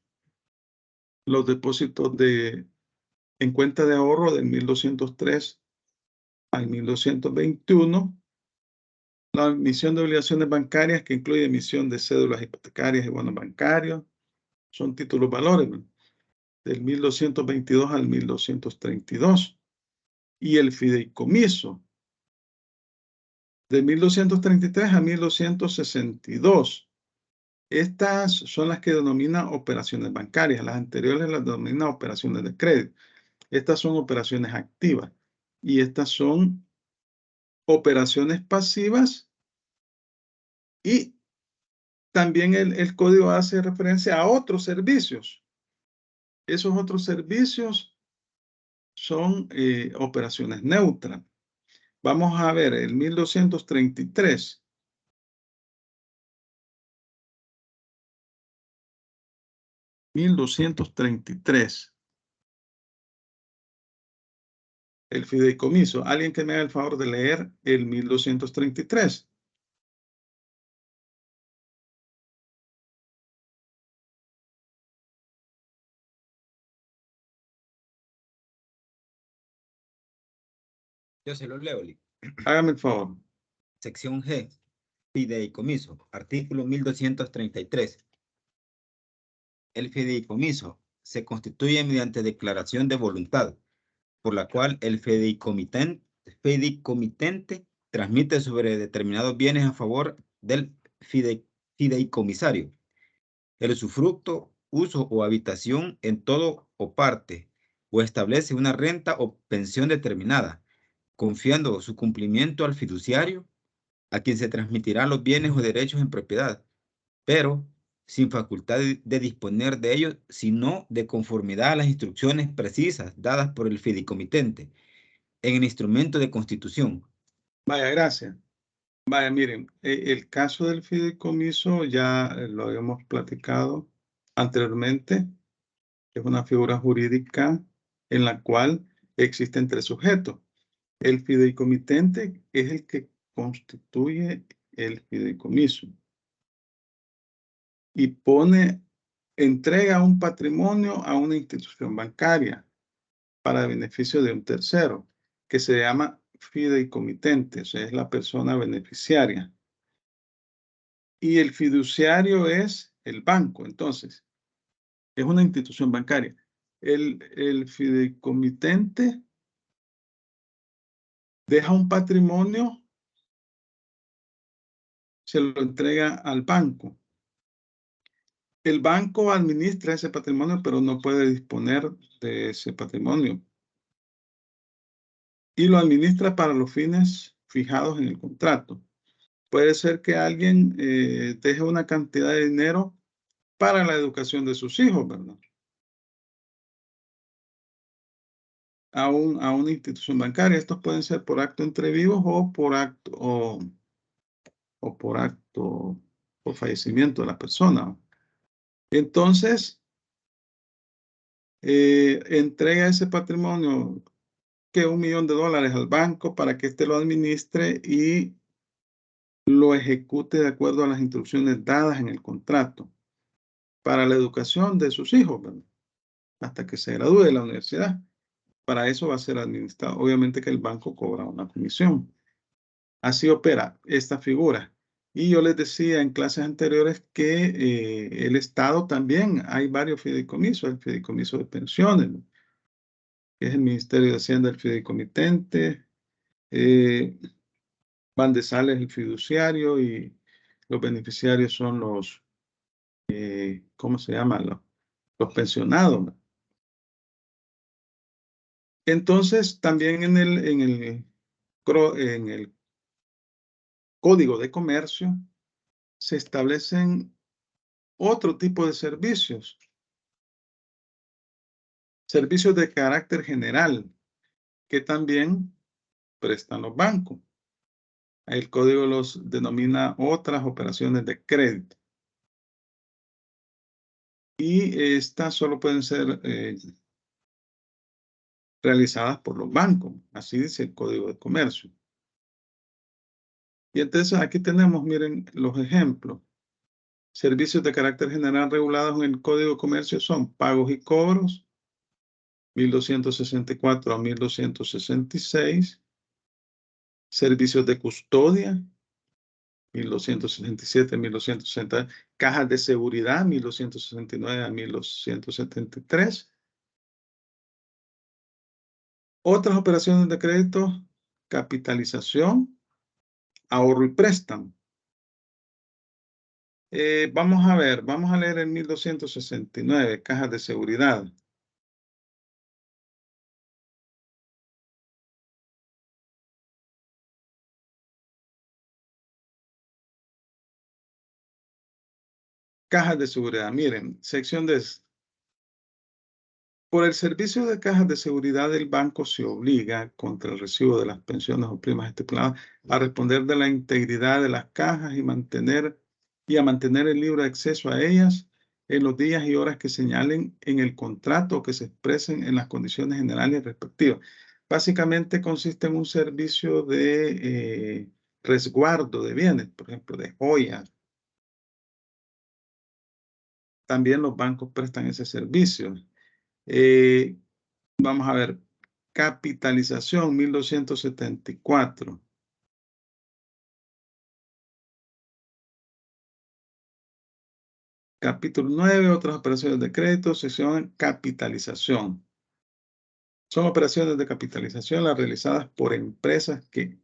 Los depósitos en cuenta de ahorro del 1203 al 1221. La emisión de obligaciones bancarias, que incluye emisión de cédulas hipotecarias y bonos bancarios, son títulos valores, ¿no? Del 1222 al 1232. Y el fideicomiso, de 1233 a 1262. Estas son las que denomina operaciones bancarias. Las anteriores las denomina operaciones de crédito. Estas son operaciones activas. Y estas son operaciones pasivas. Y también el código hace referencia a otros servicios. Esos otros servicios son operaciones neutras. Vamos a ver el 1233. El fideicomiso. ¿Alguien que me haga el favor de leer el 1233? Yo se lo leo, Lee. Hágame el favor. Sección G. Fideicomiso. Artículo 1233. El fideicomiso se constituye mediante declaración de voluntad, por la cual el fideicomitente transmite sobre determinados bienes a favor del fideicomisario el usufructo, uso o habitación en todo o parte, o establece una renta o pensión determinada, confiando su cumplimiento al fiduciario, a quien se transmitirán los bienes o derechos en propiedad, pero sin facultad de disponer de ellos, sino de conformidad a las instrucciones precisas dadas por el fideicomitente en el instrumento de constitución. Vaya, gracias. Vaya, miren, el caso del fideicomiso ya lo habíamos platicado anteriormente. Es una figura jurídica en la cual existen tres sujetos. El fideicomitente es el que constituye el fideicomiso y entrega un patrimonio a una institución bancaria para beneficio de un tercero, que se llama fideicomitente, o sea, es la persona beneficiaria. Y el fiduciario es el banco, entonces, es una institución bancaria. El fideicomitente deja un patrimonio, se lo entrega al banco. El banco administra ese patrimonio, pero no puede disponer de ese patrimonio. Y lo administra para los fines fijados en el contrato. Puede ser que alguien deje una cantidad de dinero para la educación de sus hijos, ¿verdad? A una institución bancaria. Estos pueden ser por acto entre vivos o por fallecimiento de la persona. Entonces, entrega ese patrimonio, que $1 millón al banco para que éste lo administre y lo ejecute de acuerdo a las instrucciones dadas en el contrato para la educación de sus hijos, ¿verdad? Hasta que se gradúe de la universidad. Para eso va a ser administrado. Obviamente que el banco cobra una comisión. Así opera esta figura. Y yo les decía en clases anteriores que el Estado también, hay varios fideicomisos, el fideicomiso de pensiones, ¿no? Que es el Ministerio de Hacienda, el fideicomitente, Bandesal el fiduciario y los beneficiarios son los, ¿cómo se llaman? Los pensionados, ¿no? Entonces, también en el Código de Comercio se establecen otro tipo de servicios. Servicios de carácter general que también prestan los bancos. El código los denomina otras operaciones de crédito. Y estas solo pueden ser realizadas por los bancos. Así dice el Código de Comercio. Y entonces aquí tenemos, miren, los ejemplos. Servicios de carácter general regulados en el Código de Comercio son pagos y cobros, 1264 a 1266. Servicios de custodia, 1267 a 1260. Cajas de seguridad, 1269 a 1273. Otras operaciones de crédito, capitalización, ahorro y préstamo. Vamos a ver, vamos a leer el 1269, cajas de seguridad. Cajas de seguridad, miren, sección de... Por el servicio de cajas de seguridad del banco se obliga, contra el recibo de las pensiones o primas estipuladas, a responder de la integridad de las cajas y a mantener el libre acceso a ellas en los días y horas que señalen en el contrato o que se expresen en las condiciones generales respectivas. Básicamente consiste en un servicio de resguardo de bienes, por ejemplo, de joyas. También los bancos prestan ese servicio. Vamos a ver, capitalización 1274. Capítulo 9, otras operaciones de crédito, sección capitalización. Son operaciones de capitalización las realizadas por empresas que,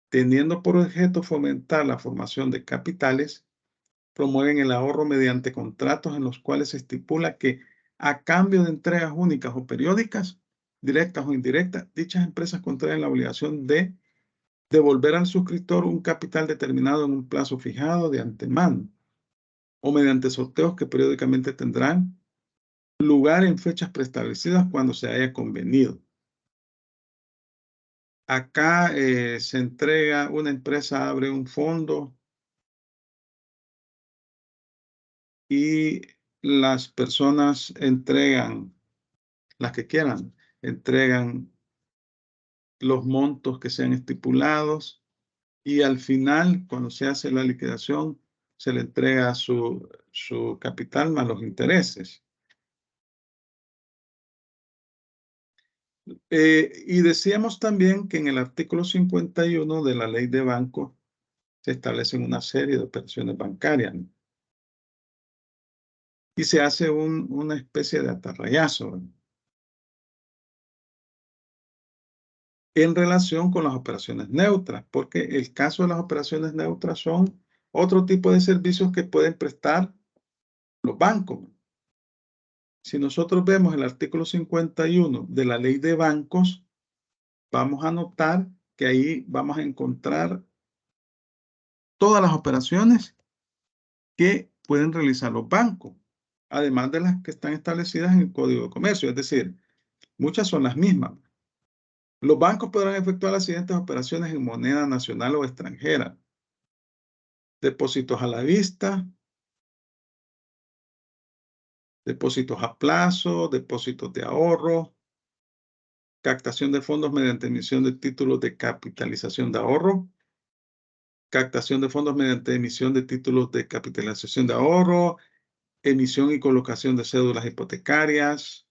teniendo por objeto fomentar la formación de capitales, promueven el ahorro mediante contratos en los cuales se estipula que, a cambio de entregas únicas o periódicas, directas o indirectas, dichas empresas contraen la obligación de devolver al suscriptor un capital determinado en un plazo fijado de antemano o mediante sorteos que periódicamente tendrán lugar en fechas preestablecidas cuando se haya convenido. Acá se entrega, una empresa abre un fondo y las personas entregan, las que quieran, entregan los montos que sean estipulados y al final, cuando se hace la liquidación, se le entrega su capital más los intereses. Y decíamos también que en el artículo 51 de la ley de bancos se establecen una serie de operaciones bancarias, ¿no? Y se hace una especie de atarrayazo, ¿no?, en relación con las operaciones neutras, porque el caso de las operaciones neutras son otro tipo de servicios que pueden prestar los bancos. Si nosotros vemos el artículo 51 de la ley de bancos, vamos a notar que ahí vamos a encontrar todas las operaciones que pueden realizar los bancos, además de las que están establecidas en el Código de Comercio, es decir, muchas son las mismas. Los bancos podrán efectuar las siguientes operaciones en moneda nacional o extranjera: depósitos a la vista, depósitos a plazo, depósitos de ahorro, captación de fondos mediante emisión de títulos de capitalización de ahorro, captación de fondos mediante emisión de títulos de capitalización de ahorro, emisión y colocación de cédulas hipotecarias,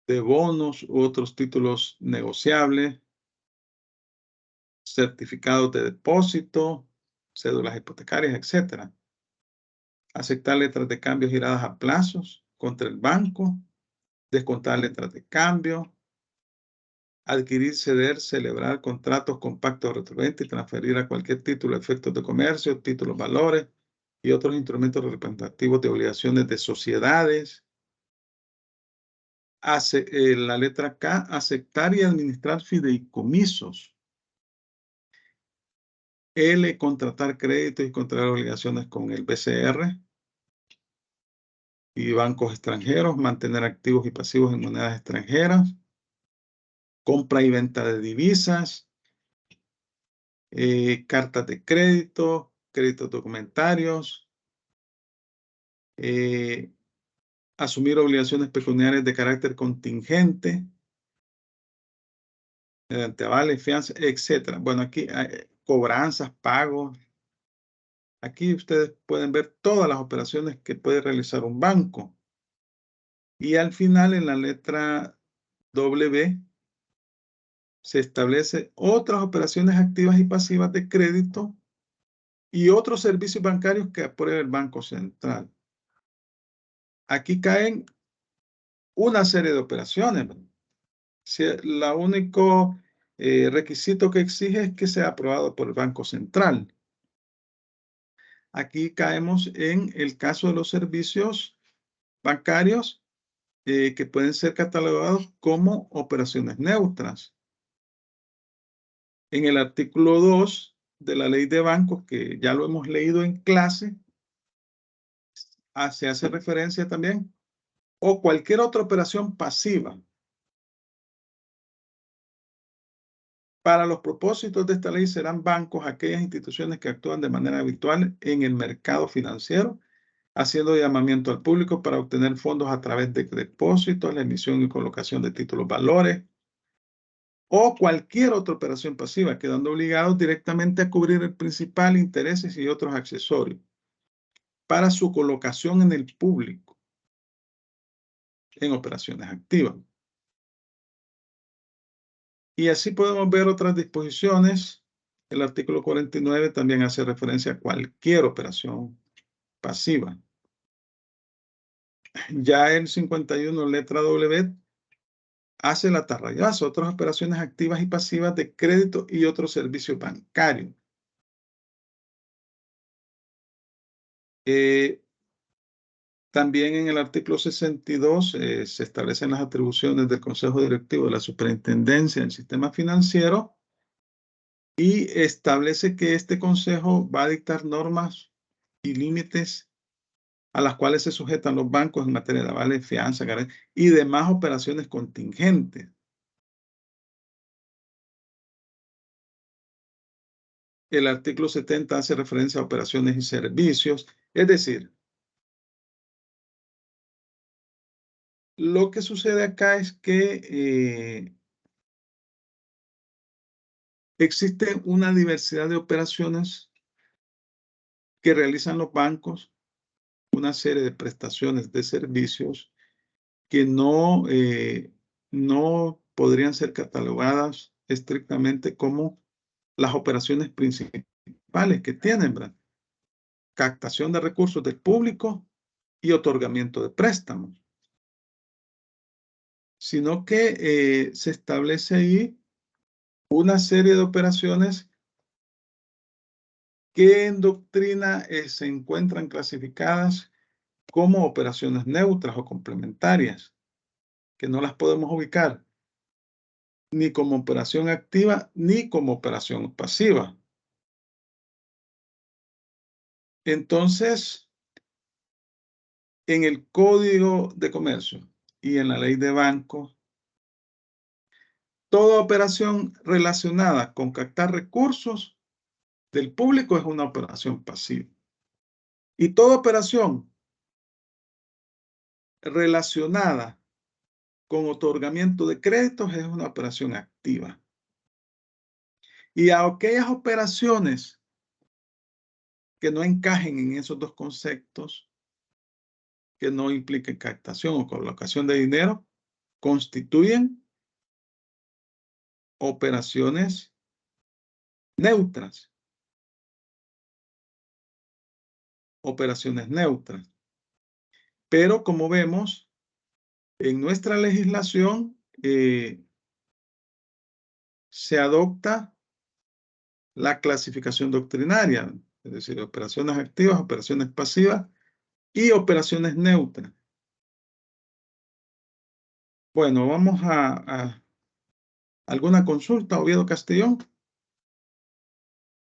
de bonos u otros títulos negociables, certificados de depósito, cédulas hipotecarias, etc. Aceptar letras de cambio giradas a plazos contra el banco, descontar letras de cambio, adquirir, ceder, celebrar contratos con pacto retroactivo y transferir a cualquier título efectos de comercio, títulos, valores y otros instrumentos representativos de obligaciones de sociedades. La letra K, aceptar y administrar fideicomisos. L, contratar créditos y contraer obligaciones con el BCR y bancos extranjeros, mantener activos y pasivos en monedas extranjeras, compra y venta de divisas, cartas de crédito, créditos documentarios, asumir obligaciones pecuniarias de carácter contingente, mediante avales, fianzas, etc. Bueno, aquí hay cobranzas, pagos. Aquí ustedes pueden ver todas las operaciones que puede realizar un banco. Y al final, en la letra W, se establece otras operaciones activas y pasivas de crédito y otros servicios bancarios que apruebe el Banco Central. Aquí caen una serie de operaciones. Si el único requisito que exige es que sea aprobado por el Banco Central. Aquí caemos en el caso de los servicios bancarios que pueden ser catalogados como operaciones neutras. En el artículo 2 de la ley de bancos, que ya lo hemos leído en clase, se hace referencia también, o cualquier otra operación pasiva. Para los propósitos de esta ley serán bancos aquellas instituciones que actúan de manera habitual en el mercado financiero, haciendo llamamiento al público para obtener fondos a través de depósitos, la emisión y colocación de títulos valores, o cualquier otra operación pasiva, quedando obligados directamente a cubrir el principal, intereses y otros accesorios para su colocación en el público en operaciones activas. Y así podemos ver otras disposiciones. El artículo 49 también hace referencia a cualquier operación pasiva. Ya el 51, letra W, hace el atarrayazo, otras operaciones activas y pasivas de crédito y otros servicios bancarios. También en el artículo 62 se establecen las atribuciones del Consejo Directivo de la Superintendencia del Sistema Financiero y establece que este consejo va a dictar normas y límites a las cuales se sujetan los bancos en materia de avales, fianza, y demás operaciones contingentes. El artículo 70 hace referencia a operaciones y servicios, es decir, lo que sucede acá es que existe una diversidad de operaciones que realizan los bancos, una serie de prestaciones de servicios que no podrían ser catalogadas estrictamente como las operaciones principales que tienen, ¿verdad? Captación de recursos del público y otorgamiento de préstamos, sino que se establece ahí una serie de operaciones que en doctrina se encuentran clasificadas como operaciones neutras o complementarias, que no las podemos ubicar ni como operación activa ni como operación pasiva. Entonces, en el Código de Comercio y en la Ley de Bancos, toda operación relacionada con captar recursos del público es una operación pasiva. Y toda operación relacionada con otorgamiento de créditos es una operación activa. Y a aquellas operaciones que no encajen en esos dos conceptos, que no impliquen captación o colocación de dinero, constituyen operaciones neutras. Operaciones neutras. Pero como vemos, en nuestra legislación se adopta la clasificación doctrinaria, es decir, operaciones activas, operaciones pasivas y operaciones neutras. Bueno, vamos a alguna consulta, Oviedo Castellón.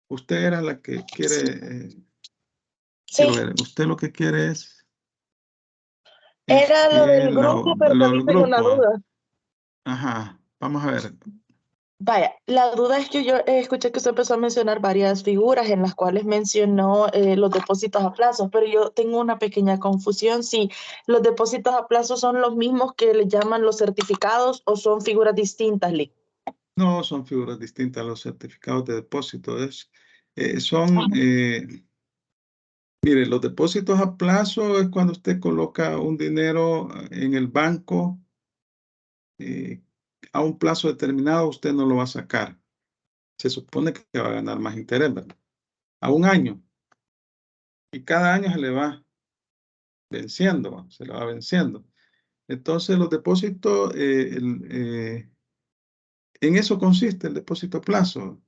Usted era la que quiere... Sí. Quiero ver, usted lo que quiere es... Era lo del grupo, pero lo también del tengo una grupo. duda. Ajá, vamos a ver. Vaya, la duda es que yo escuché que usted empezó a mencionar varias figuras en las cuales mencionó los depósitos a plazo, pero yo tengo una pequeña confusión si los depósitos a plazo son los mismos que le llaman los certificados o son figuras distintas, Lee. No, son figuras distintas a los certificados de depósito. Mire, los depósitos a plazo es cuando usted coloca un dinero en el banco a un plazo determinado, usted no lo va a sacar. Se supone que va a ganar más interés, ¿verdad? A un año. Y cada año se le va venciendo, se le va venciendo. Entonces, los depósitos, en eso consiste el depósito a plazo.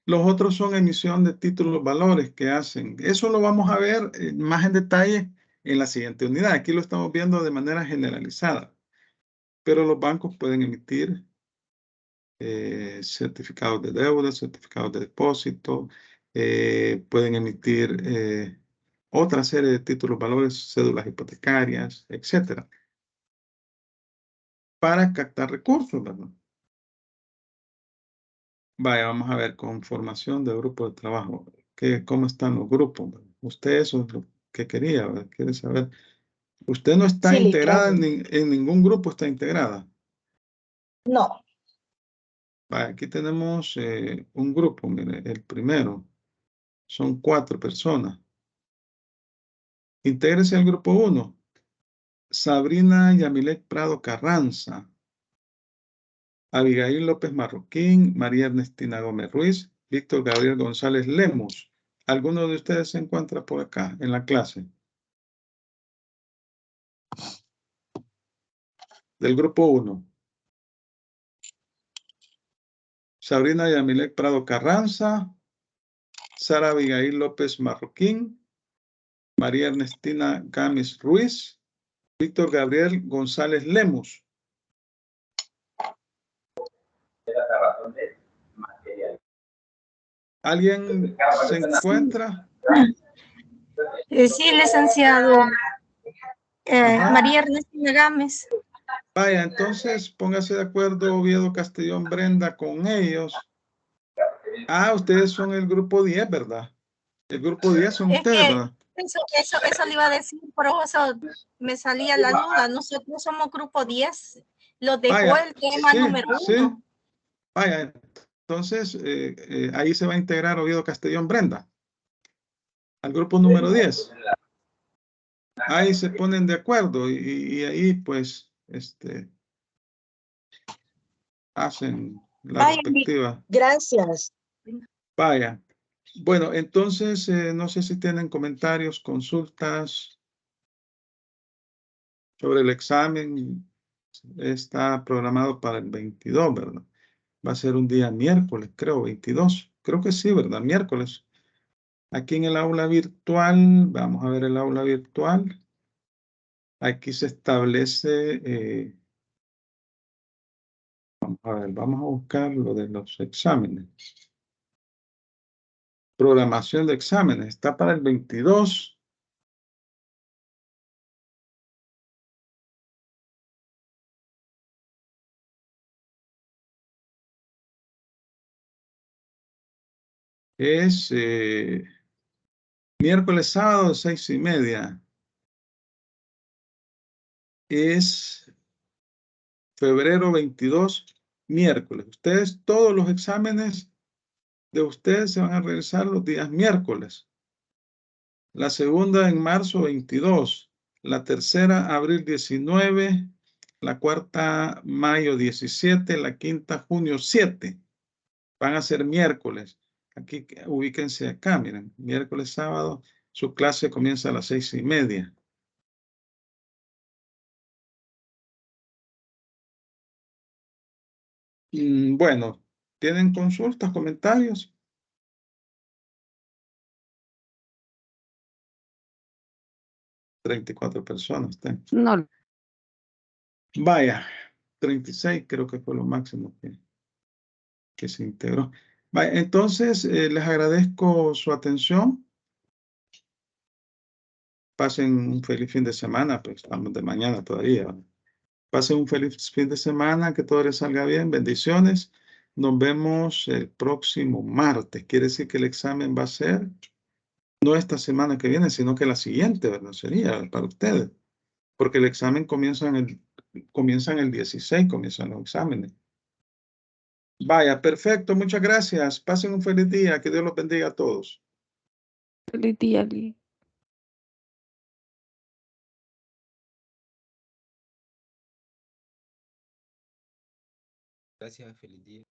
Los otros son emisión de títulos valores que hacen. Eso lo vamos a ver más en detalle en la siguiente unidad. Aquí lo estamos viendo de manera generalizada. Pero los bancos pueden emitir certificados de deuda, certificados de depósito, pueden emitir otra serie de títulos valores, cédulas hipotecarias, etcétera, para captar recursos, ¿verdad? Vaya, vamos a ver, conformación de grupo de trabajo. ¿Cómo están los grupos? Usted eso es lo que quería, ¿verdad? Quiere saber. Usted no está Sí, integrada claro. en ningún grupo, está integrada. No. Vaya, aquí tenemos un grupo, mire, el primero. Son 4 personas. Intégrese al grupo 1. Sabrina Yamilet Prado Carranza. Abigail López Marroquín, María Ernestina Gómez Ruiz, Víctor Gabriel González Lemos. ¿Alguno de ustedes se encuentra por acá en la clase? Del grupo 1. Sabrina Yamilet Prado Carranza, Sara Abigail López Marroquín, María Ernestina Gámez Ruiz, Víctor Gabriel González Lemos. ¿Alguien se encuentra? Sí, licenciado. Ajá. María Ernestina Gámez. Vaya, entonces póngase de acuerdo Oviedo Castellón Brenda con ellos. Ah, ustedes son el grupo 10, ¿verdad? El grupo 10 son ustedes, ¿verdad? Eso le iba a decir, por eso me salía la duda. Nosotros somos grupo 10. Los dejó Vaya, el tema número 1. Sí. Vaya, entonces ahí se va a integrar Oviedo Castellón Brenda al grupo número 10. Ahí se ponen de acuerdo y ahí pues hacen la Vaya, respectiva. gracias. Vaya. Bueno, entonces no sé si tienen comentarios, consultas sobre el examen. Está programado para el 22, ¿verdad? Va a ser un día miércoles, creo, 22. Creo que sí, ¿verdad? Miércoles. Aquí en el aula virtual, vamos a ver el aula virtual. Aquí se establece, vamos a ver, vamos a buscar lo de los exámenes. Programación de exámenes, está para el 22. Es miércoles, sábado, 6:30. Es febrero 22, miércoles. Ustedes, todos los exámenes de ustedes se van a realizar los días miércoles. La segunda en marzo 22. La tercera, abril 19. La cuarta, mayo 17. La quinta, junio 7. Van a ser miércoles. Aquí ubíquense acá, miren. Miércoles, sábado, su clase comienza a las 6:30. Bueno, ¿tienen consultas, comentarios? 34 personas. No, Vaya, 36 creo que fue lo máximo que se integró. Vaya, entonces, les agradezco su atención. Pasen un feliz fin de semana, pues estamos de mañana todavía, ¿verdad? Pasen un feliz fin de semana, que todo les salga bien, bendiciones. Nos vemos el próximo martes. Quiere decir que el examen va a ser no esta semana que viene, sino que la siguiente, ¿verdad? Sería para ustedes, porque el examen comienza en el 16, comienzan los exámenes. Vaya, perfecto, muchas gracias. Pasen un feliz día, que Dios los bendiga a todos. feliz día, Lee. Gracias, feliz día.